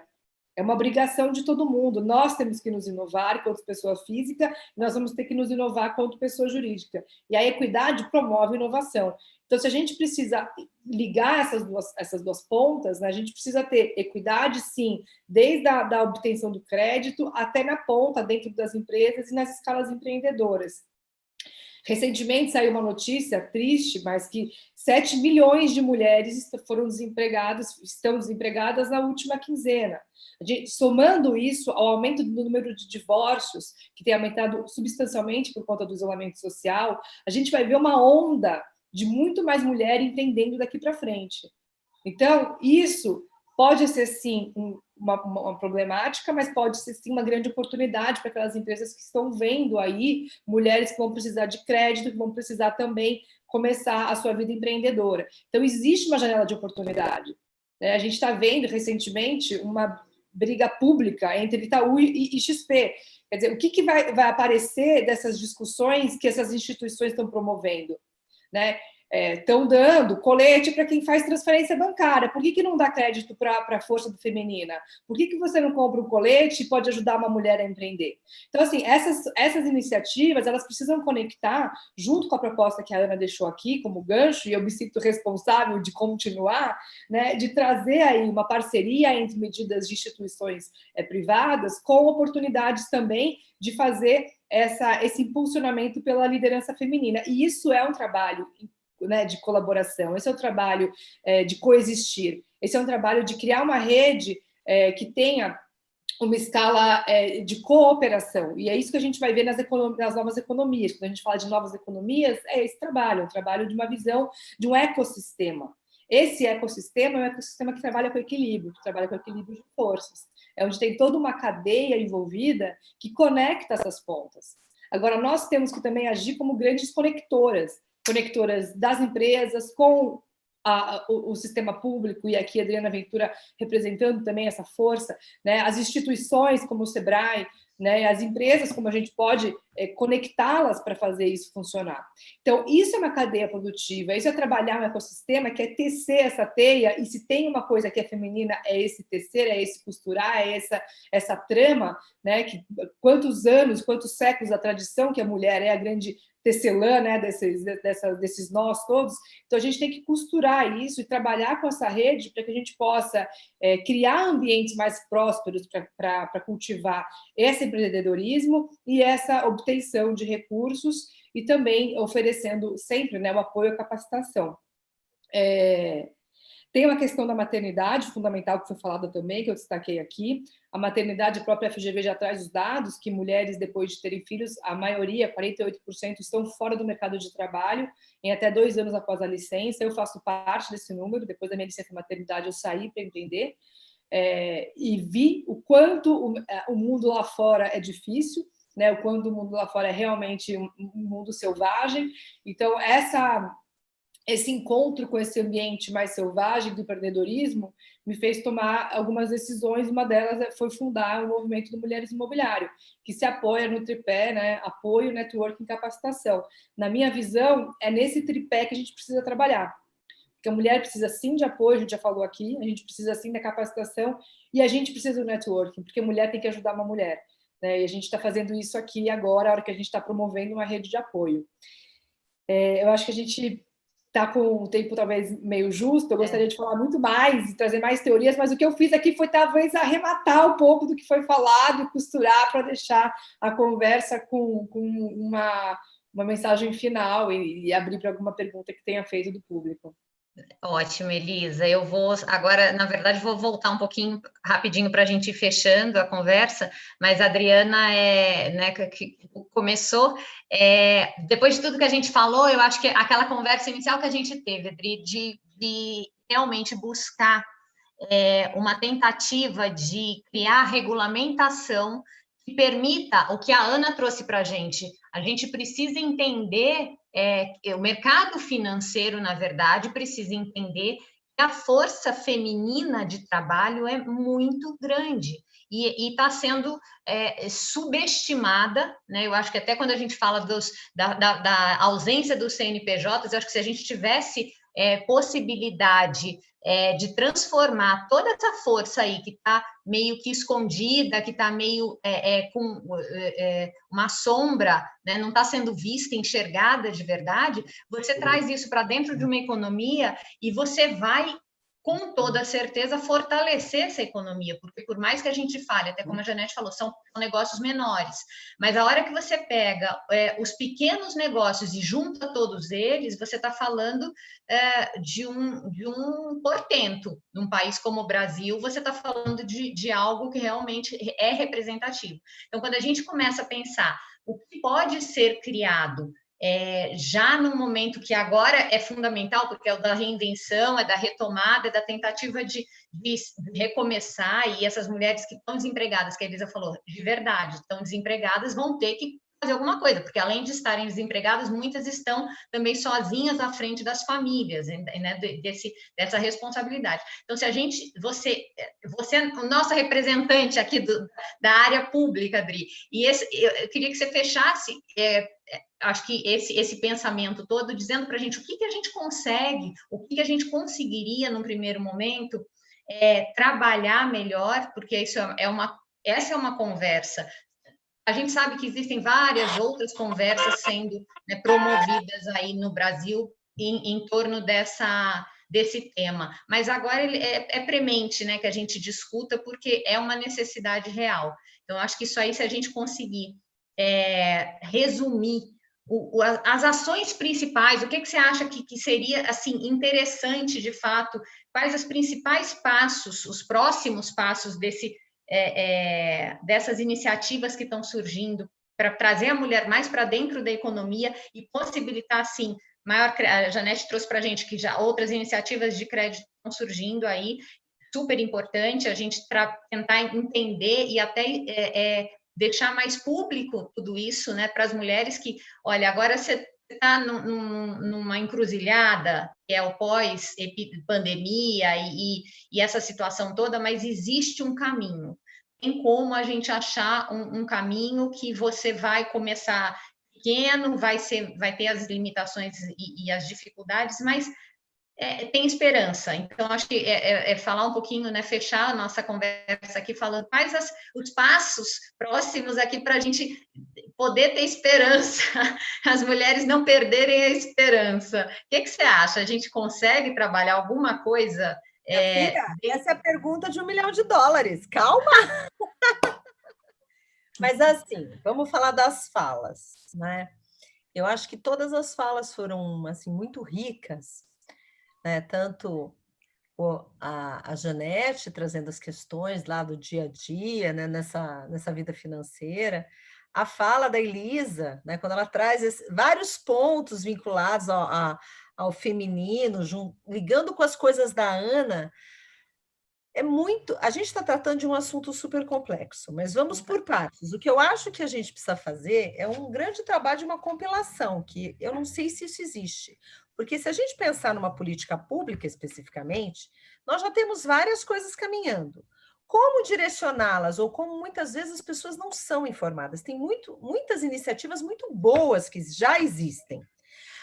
é uma obrigação de todo mundo. Nós temos que nos inovar enquanto pessoa física, nós vamos ter que nos inovar enquanto pessoa jurídica. E a equidade promove inovação. Então, se a gente precisa ligar essas duas pontas, né, a gente precisa ter equidade, sim, desde a obtenção do crédito até na ponta, dentro das empresas e nas escalas empreendedoras. Recentemente saiu uma notícia triste, mas que 7 milhões de mulheres estão desempregadas na última quinzena. Somando isso ao aumento do número de divórcios, que tem aumentado substancialmente por conta do isolamento social, a gente vai ver uma onda de muito mais mulher entendendo daqui para frente. Então, isso pode ser, sim, uma problemática, mas pode ser, sim, uma grande oportunidade para aquelas empresas que estão vendo aí mulheres que vão precisar de crédito, que vão precisar também começar a sua vida empreendedora. Então, existe uma janela de oportunidade. A gente está vendo, recentemente, uma briga pública entre Itaú e XP. Quer dizer, o que vai aparecer dessas discussões que essas instituições estão promovendo, né? Estão dando colete para quem faz transferência bancária. Por que não dá crédito para a força feminina? Por que você não compra um colete e pode ajudar uma mulher a empreender? Então, assim, essas iniciativas, elas precisam conectar, junto com a proposta que a Ana deixou aqui como gancho, e eu me sinto responsável de continuar, né, de trazer aí uma parceria entre medidas de instituições privadas com oportunidades também de fazer esse impulsionamento pela liderança feminina. E isso é um trabalho, né, de colaboração, esse é o trabalho de coexistir, esse é um trabalho de criar uma rede que tenha uma escala de cooperação, e é isso que a gente vai ver nas novas economias. Quando a gente fala de novas economias, é esse trabalho, um trabalho de uma visão de um ecossistema. Esse ecossistema é um ecossistema que trabalha com equilíbrio, de forças, é onde tem toda uma cadeia envolvida que conecta essas pontas. Agora, nós temos que também agir como grandes conectoras das empresas com o sistema público, e aqui a Adriana Ventura representando também essa força, né? As instituições como o Sebrae, né? As empresas, como a gente pode conectá-las para fazer isso funcionar. Então, isso é uma cadeia produtiva, isso é trabalhar um ecossistema que é tecer essa teia, e se tem uma coisa que é feminina, é esse tecer, é esse costurar, é essa trama, né? Quantos anos, quantos séculos a tradição que a mulher é a grande tecelã, né, desses nós todos. Então, a gente tem que costurar isso e trabalhar com essa rede para que a gente possa criar ambientes mais prósperos para cultivar esse empreendedorismo e essa obtenção de recursos, e também oferecendo sempre, né, o apoio à capacitação. Tem uma questão da maternidade fundamental que foi falada também, que eu destaquei aqui. A maternidade, a própria FGV já traz os dados que mulheres, depois de terem filhos, a maioria, 48%, estão fora do mercado de trabalho em até 2 anos após a licença. Eu faço parte desse número. Depois da minha licença maternidade, eu saí para empreender e vi o quanto o mundo lá fora é difícil, né? O quanto o mundo lá fora é realmente um mundo selvagem. Então, esse encontro com esse ambiente mais selvagem do empreendedorismo me fez tomar algumas decisões. Uma delas foi fundar o movimento do Mulheres Imobiliário, que se apoia no tripé, né? Apoio, networking e capacitação. Na minha visão, é nesse tripé que a gente precisa trabalhar. Porque a mulher precisa, sim, de apoio, a gente já falou aqui, a gente precisa, sim, da capacitação, e a gente precisa do networking, porque a mulher tem que ajudar uma mulher, né? E a gente está fazendo isso aqui agora, a hora que a gente está promovendo uma rede de apoio. Eu acho que a gente está com o tempo talvez meio justo, eu gostaria de falar muito mais e trazer mais teorias, mas o que eu fiz aqui foi talvez arrematar um pouco do que foi falado e costurar para deixar a conversa com uma mensagem final e abrir para alguma pergunta que tenha feito do público. Ótimo, Elisa. Eu vou agora, na verdade, vou voltar um pouquinho rapidinho para a gente ir fechando a conversa, mas a Adriana né, que começou. Depois de tudo que a gente falou, eu acho que aquela conversa inicial que a gente teve, Adri, de realmente buscar uma tentativa de criar regulamentação que permita o que a Ana trouxe para a gente. A gente precisa entender, o mercado financeiro, na verdade, precisa entender que a força feminina de trabalho é muito grande e está sendo subestimada, né? Eu acho que até quando a gente fala da ausência dos CNPJs, eu acho que se a gente tivesse possibilidade de transformar toda essa força aí que está meio que escondida, que está meio com uma sombra, né, não está sendo vista, enxergada de verdade, você traz isso para dentro de uma economia e você vai, com toda certeza, fortalecer essa economia, porque por mais que a gente fale, até como a Janete falou, são negócios menores, mas a hora que você pega os pequenos negócios e junta todos eles, você está falando de um portento. Num país como o Brasil, você está falando de algo que realmente é representativo. Então, quando a gente começa a pensar o que pode ser criado já no momento que agora é fundamental, porque é o da reinvenção, é da retomada, é da tentativa de recomeçar, e essas mulheres que estão desempregadas, que a Elisa falou, de verdade, estão desempregadas, vão ter que fazer alguma coisa, porque além de estarem desempregadas, muitas estão também sozinhas à frente das famílias, né, dessa responsabilidade. Então, se a gente, você é o nosso representante aqui da área pública, Adri, e eu queria que você fechasse acho que esse pensamento todo, dizendo para a gente o que a gente consegue, o que a gente conseguiria, num primeiro momento, trabalhar melhor, porque essa é uma conversa. A gente sabe que existem várias outras conversas sendo promovidas aí no Brasil em torno desse tema, mas agora é premente, né, que a gente discuta, porque é uma necessidade real. Então, acho que isso aí, se a gente conseguir resumir as ações principais, o que você acha que seria assim interessante de fato, quais os principais passos, os próximos passos dessas iniciativas que estão surgindo para trazer a mulher mais para dentro da economia e possibilitar, assim, a Janete trouxe para a gente que já outras iniciativas de crédito estão surgindo aí, super importante a gente tentar entender e até deixar mais público tudo isso, né, para as mulheres que, olha, agora você está numa encruzilhada, que é o pós-pandemia e essa situação toda, mas existe um caminho. Tem como a gente achar um caminho que você vai começar pequeno, vai ter as limitações e as dificuldades, mas tem esperança. Então, acho que falar um pouquinho, né, fechar a nossa conversa aqui, falando quais os passos próximos aqui para a gente poder ter esperança, as mulheres não perderem a esperança. O que você acha? A gente consegue trabalhar alguma coisa? Filha, essa é a pergunta de $1 milhão. Calma! Mas, assim, vamos falar das falas, né? Eu acho que todas as falas foram, assim, muito ricas, né? Tanto a Janete trazendo as questões lá do dia a dia, né? nessa vida financeira, a fala da Elisa, né? Quando ela traz vários pontos vinculados ao feminino, ligando com as coisas da Ana. A gente está tratando de um assunto super complexo, mas vamos por partes. O que eu acho que a gente precisa fazer é um grande trabalho de uma compilação, que eu não sei se isso existe. Porque se a gente pensar numa política pública especificamente, nós já temos várias coisas caminhando. Como direcioná-las, ou como muitas vezes as pessoas não são informadas. Tem muitas iniciativas muito boas que já existem.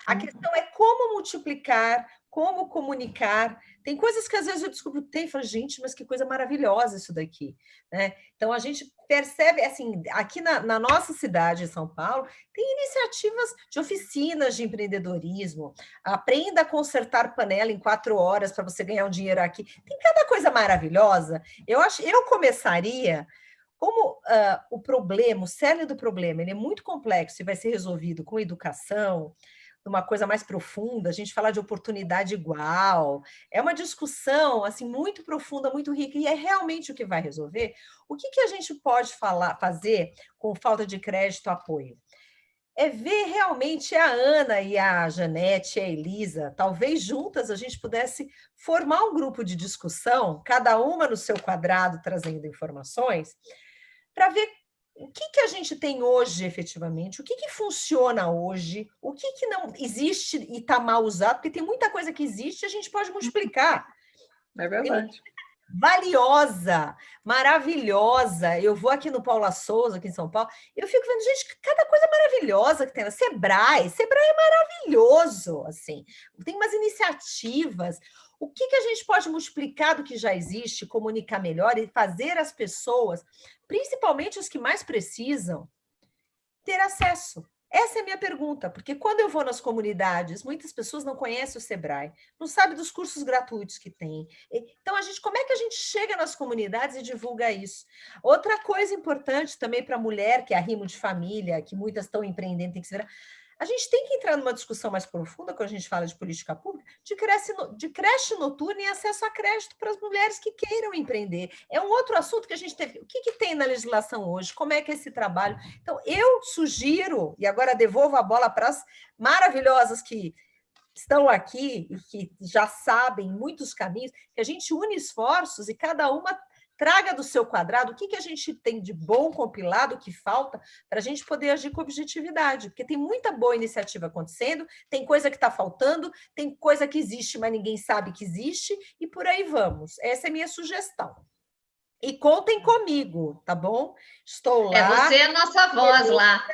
A questão é como multiplicar, como comunicar. Tem coisas que às vezes eu descubro que tem e falo, gente, mas que coisa maravilhosa isso daqui, né? Então a gente percebe, assim, aqui na nossa cidade, em São Paulo, tem iniciativas de oficinas de empreendedorismo. Aprenda a consertar panela em 4 horas para você ganhar um dinheiro aqui. Tem cada coisa maravilhosa. Eu começaria. Como o problema, o cerne do problema, ele é muito complexo e vai ser resolvido com educação, uma coisa mais profunda, a gente fala de oportunidade igual, é uma discussão assim muito profunda, muito rica, e é realmente o que vai resolver. O que a gente pode fazer com falta de crédito, apoio? É ver realmente a Ana e a Janete e a Elisa, talvez juntas a gente pudesse formar um grupo de discussão, cada uma no seu quadrado, trazendo informações, para ver o que a gente tem hoje, efetivamente, o que funciona hoje, o que não existe e está mal usado, porque tem muita coisa que existe e a gente pode multiplicar. É verdade. Valiosa, maravilhosa. Eu vou aqui no Paula Souza, aqui em São Paulo, eu fico vendo, gente, cada coisa maravilhosa que tem na Sebrae é maravilhoso, assim. Tem umas iniciativas. O que a gente pode multiplicar do que já existe, comunicar melhor e fazer as pessoas, principalmente os que mais precisam, ter acesso? Essa é a minha pergunta, porque quando eu vou nas comunidades, muitas pessoas não conhecem o Sebrae, não sabem dos cursos gratuitos que tem. Então, como é que a gente chega nas comunidades e divulga isso? Outra coisa importante também para a mulher, que é arrimo de família, que muitas estão empreendendo, tem que ser... A gente tem que entrar numa discussão mais profunda, quando a gente fala de política pública, de creche noturna e acesso a crédito para as mulheres que queiram empreender. É um outro assunto que a gente teve. O que tem na legislação hoje? Como é que é esse trabalho? Então, eu sugiro, e agora devolvo a bola para as maravilhosas que estão aqui e que já sabem muitos caminhos, que a gente une esforços e cada uma traga do seu quadrado o que a gente tem de bom compilado, o que falta, para a gente poder agir com objetividade, porque tem muita boa iniciativa acontecendo, tem coisa que está faltando, tem coisa que existe, mas ninguém sabe que existe, e por aí vamos. Essa é a minha sugestão. E contem comigo, tá bom? Estou lá. Você é a nossa voz lá.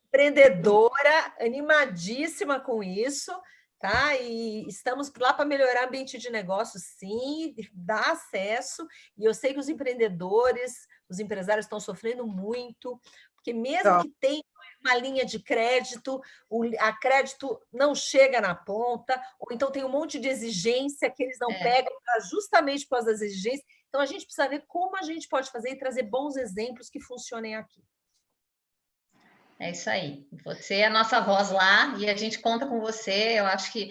Empreendedora, animadíssima com isso. Tá? E estamos lá para melhorar o ambiente de negócio, sim, dar acesso. E eu sei que os empreendedores, os empresários estão sofrendo muito, porque mesmo que tenha uma linha de crédito, a crédito não chega na ponta, ou então tem um monte de exigência que eles não pegam justamente por causa das exigências. Então, a gente precisa ver como a gente pode fazer e trazer bons exemplos que funcionem aqui. É isso aí. Você é a nossa voz lá e a gente conta com você. Eu acho que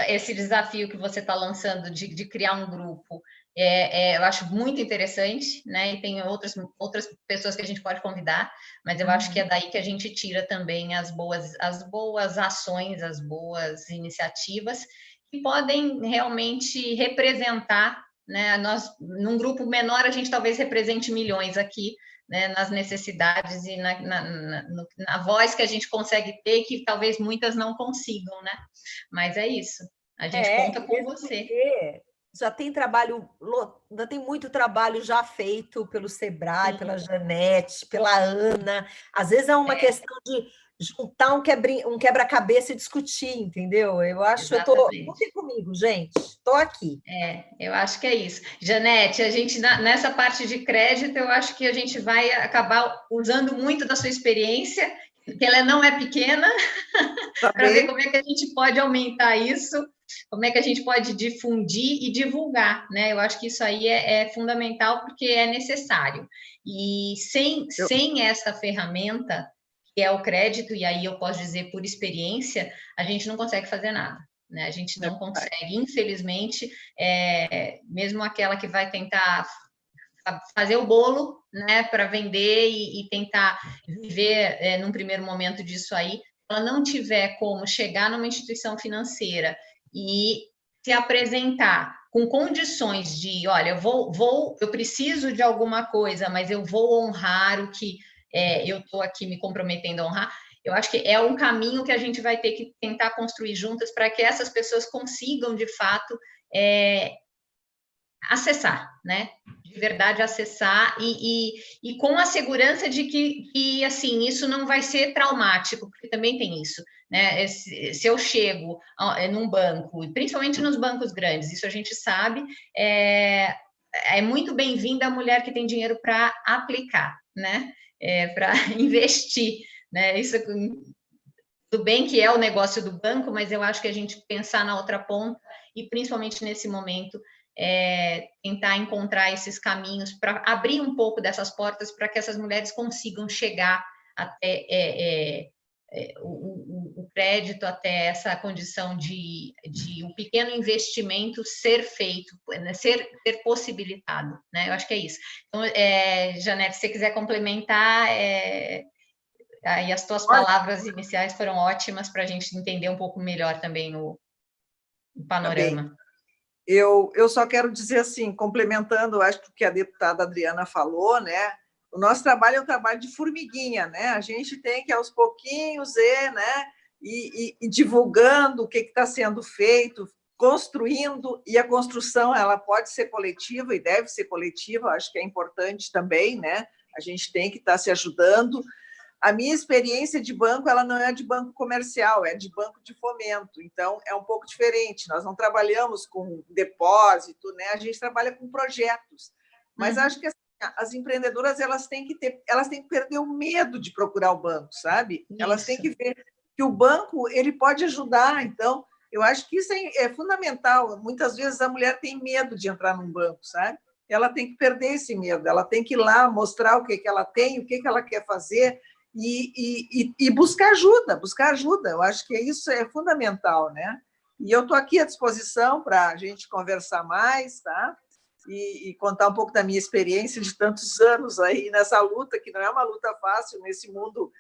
esse desafio que você está lançando de criar um grupo, eu acho muito interessante, né? E tem outras pessoas que a gente pode convidar, mas eu acho que é daí que a gente tira também as boas ações, as boas iniciativas que podem realmente representar, né? Num grupo menor, a gente talvez represente milhões aqui, né, nas necessidades e na voz que a gente consegue ter, que talvez muitas não consigam, né? Mas é isso, a gente conta com você. Já tem muito trabalho já feito pelo Sebrae, sim, pela Janete, pela Ana. Às vezes é uma questão de juntar um quebra-cabeça e discutir, entendeu? Eu acho, contem comigo, gente, estou aqui. Eu acho que é isso. Janete, a gente, nessa parte de crédito, eu acho que a gente vai acabar usando muito da sua experiência, que ela não é pequena, para ver como é que a gente pode aumentar isso, como é que a gente pode difundir e divulgar, né? Eu acho que isso aí é fundamental, porque é necessário. E sem essa ferramenta, que é o crédito, e aí eu posso dizer por experiência, a gente não consegue fazer nada, né? A gente não consegue, infelizmente, mesmo aquela que vai tentar fazer o bolo, né, para vender e tentar viver num primeiro momento disso aí, ela não tiver como chegar numa instituição financeira e se apresentar com condições de, olha, eu preciso de alguma coisa, mas eu vou honrar o que eu estou aqui me comprometendo a honrar. Eu acho que é um caminho que a gente vai ter que tentar construir juntas para que essas pessoas consigam, de fato, acessar, né? De verdade acessar e com a segurança de que assim, isso não vai ser traumático, porque também tem isso, né? Se eu chego num banco, e principalmente nos bancos grandes, isso a gente sabe, é muito bem-vinda a mulher que tem dinheiro para aplicar, né? Para investir, né? Isso tudo bem que é o negócio do banco, mas eu acho que a gente pensar na outra ponta e principalmente nesse momento tentar encontrar esses caminhos para abrir um pouco dessas portas para que essas mulheres consigam chegar até o crédito, até essa condição de um pequeno investimento ser feito, né, ser possibilitado, né? Eu acho que é isso. Então, Janete, se você quiser complementar, aí as tuas palavras iniciais foram ótimas para a gente entender um pouco melhor também o panorama. Tá, eu só quero dizer assim, complementando, acho que o que a deputada Adriana falou, né? O nosso trabalho é um trabalho de formiguinha, né? A gente tem que, aos pouquinhos, né? E divulgando o que está sendo feito, construindo, e a construção ela pode ser coletiva e deve ser coletiva, acho que é importante também, né? A gente tem que estar se ajudando. A minha experiência de banco, ela não é de banco comercial, é de banco de fomento, então é um pouco diferente. Nós não trabalhamos com depósito, né? A gente trabalha com projetos. Mas acho que assim, as empreendedoras elas têm que perder o medo de procurar o banco, sabe? Isso. Elas têm que ver que o banco ele pode ajudar. Então, eu acho que isso é fundamental. Muitas vezes a mulher tem medo de entrar num banco, sabe? Ela tem que perder esse medo. Ela tem que ir lá mostrar o que ela tem, o que ela quer fazer. E buscar ajuda. Eu acho que isso é fundamental, né? E eu estou aqui à disposição para a gente conversar mais, tá? E contar um pouco da minha experiência de tantos anos aí nessa luta, que não é uma luta fácil nesse mundo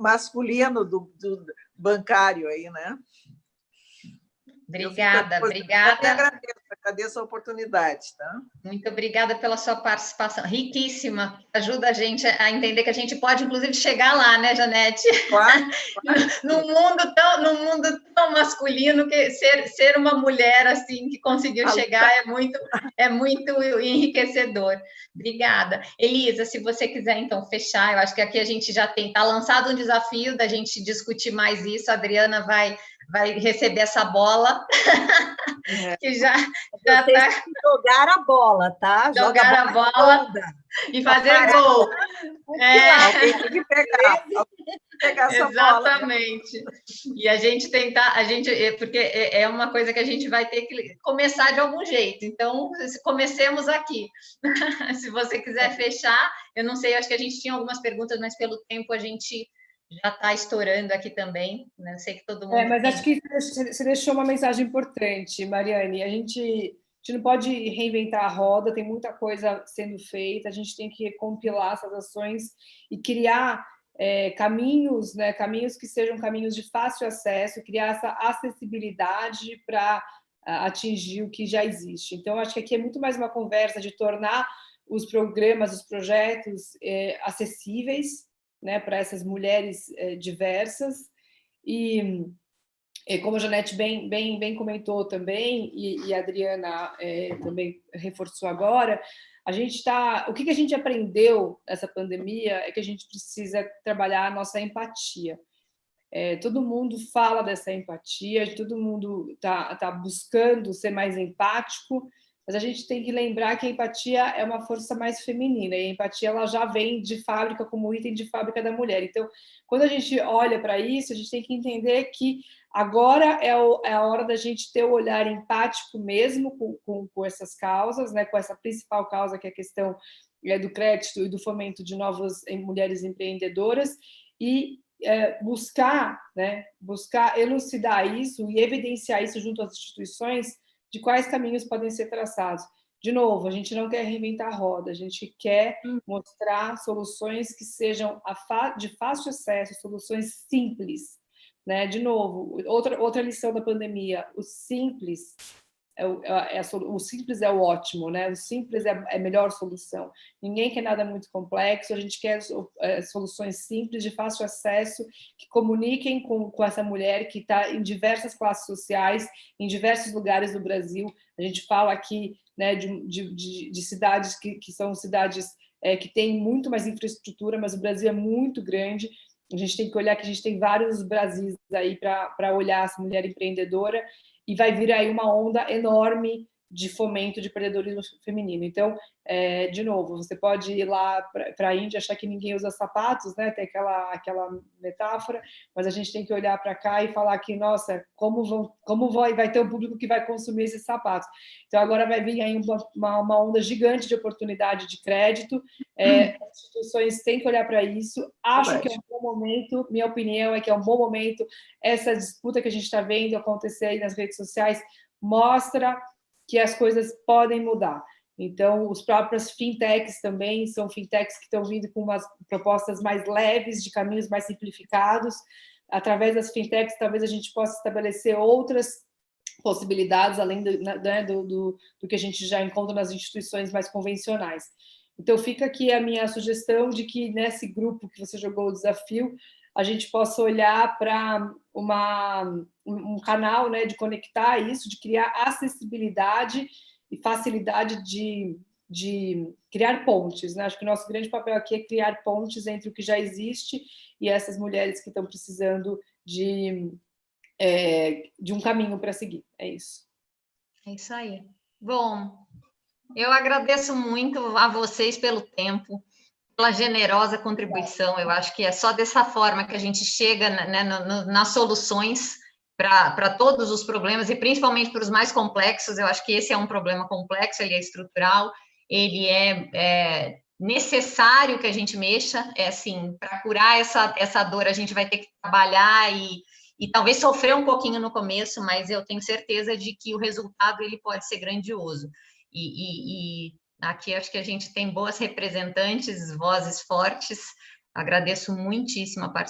masculino do bancário aí, né? Obrigada. Agradeço a oportunidade, tá? Muito obrigada pela sua participação, riquíssima, ajuda a gente a entender que a gente pode, inclusive, chegar lá, né, Janete? Claro. num mundo tão masculino, que ser uma mulher assim que conseguiu chegar é muito enriquecedor. Obrigada. Elisa, se você quiser, então, fechar, eu acho que aqui a gente já está lançado um desafio da gente discutir mais isso, a Adriana vai receber essa bola, que já está... Jogar a bola, tá? Jogar a bola e fazer gol. Alguém tem que pegar essa bola. Exatamente. E a gente tentar, porque é uma coisa que a gente vai ter que começar de algum jeito. Então, comecemos aqui. Se você quiser fechar, eu não sei, acho que a gente tinha algumas perguntas, mas pelo tempo a gente já está estourando aqui também, né? Eu sei que todo mundo... mas acho que você deixou uma mensagem importante, Mariane. A gente não pode reinventar a roda, tem muita coisa sendo feita, a gente tem que compilar essas ações e criar caminhos, né? Caminhos que sejam caminhos de fácil acesso, criar essa acessibilidade para atingir o que já existe. Então, acho que aqui é muito mais uma conversa de tornar os programas, os projetos acessíveis, né, para essas mulheres diversas, e como a Janete bem comentou também, e a Adriana também reforçou agora, o que a gente aprendeu nessa pandemia é que a gente precisa trabalhar a nossa empatia. Todo mundo fala dessa empatia, todo mundo está buscando ser mais empático, mas a gente tem que lembrar que a empatia é uma força mais feminina, e a empatia ela já vem de fábrica como item de fábrica da mulher. Então, quando a gente olha para isso, a gente tem que entender que agora é a hora da gente ter o olhar empático mesmo com essas causas, né? Com essa principal causa, que é a questão do crédito e do fomento de novas mulheres empreendedoras, e buscar elucidar isso e evidenciar isso junto às instituições, de quais caminhos podem ser traçados. De novo, a gente não quer reinventar a roda, a gente quer mostrar soluções que sejam de fácil acesso, soluções simples, né? De novo, outra lição da pandemia, o simples o simples é o ótimo, né? O simples é a melhor solução. Ninguém quer nada muito complexo, a gente quer soluções simples, de fácil acesso, que comuniquem com essa mulher que está em diversas classes sociais, em diversos lugares do Brasil. A gente fala aqui, né, de cidades que são cidades que têm muito mais infraestrutura, mas o Brasil é muito grande. A gente tem que olhar que a gente tem vários Brasis aí para olhar essa mulher empreendedora, e vai vir aí uma onda enorme de fomento de empreendedorismo feminino. Então, de novo, você pode ir lá para a Índia, achar que ninguém usa sapatos, né? Tem aquela metáfora, mas a gente tem que olhar para cá e falar que, nossa, como vai ter um público que vai consumir esses sapatos. Então, agora vai vir aí uma onda gigante de oportunidade de crédito, as instituições têm que olhar para isso. Acho que é um bom momento, minha opinião é que é um bom momento, essa disputa que a gente está vendo acontecer aí nas redes sociais mostra que as coisas podem mudar. Então, os próprios fintechs também são fintechs que estão vindo com umas propostas mais leves, de caminhos mais simplificados. Através das fintechs, talvez a gente possa estabelecer outras possibilidades, além do que a gente já encontra nas instituições mais convencionais. Então, fica aqui a minha sugestão de que, nesse grupo que você jogou o desafio, a gente possa olhar para um canal, né, de conectar isso, de criar acessibilidade e facilidade de criar pontes, né? Acho que o nosso grande papel aqui é criar pontes entre o que já existe e essas mulheres que estão precisando de um caminho para seguir. É isso. É isso aí. Bom, eu agradeço muito a vocês pelo tempo, pela generosa contribuição. Eu acho que é só dessa forma que a gente chega, né, nas soluções para todos os problemas, e principalmente para os mais complexos. Eu acho que esse é um problema complexo, ele é estrutural, ele é necessário que a gente mexa. Assim, para curar essa dor, a gente vai ter que trabalhar e talvez sofrer um pouquinho no começo, mas eu tenho certeza de que o resultado ele pode ser grandioso. E aqui acho que a gente tem boas representantes, vozes fortes. Agradeço muitíssimo a participação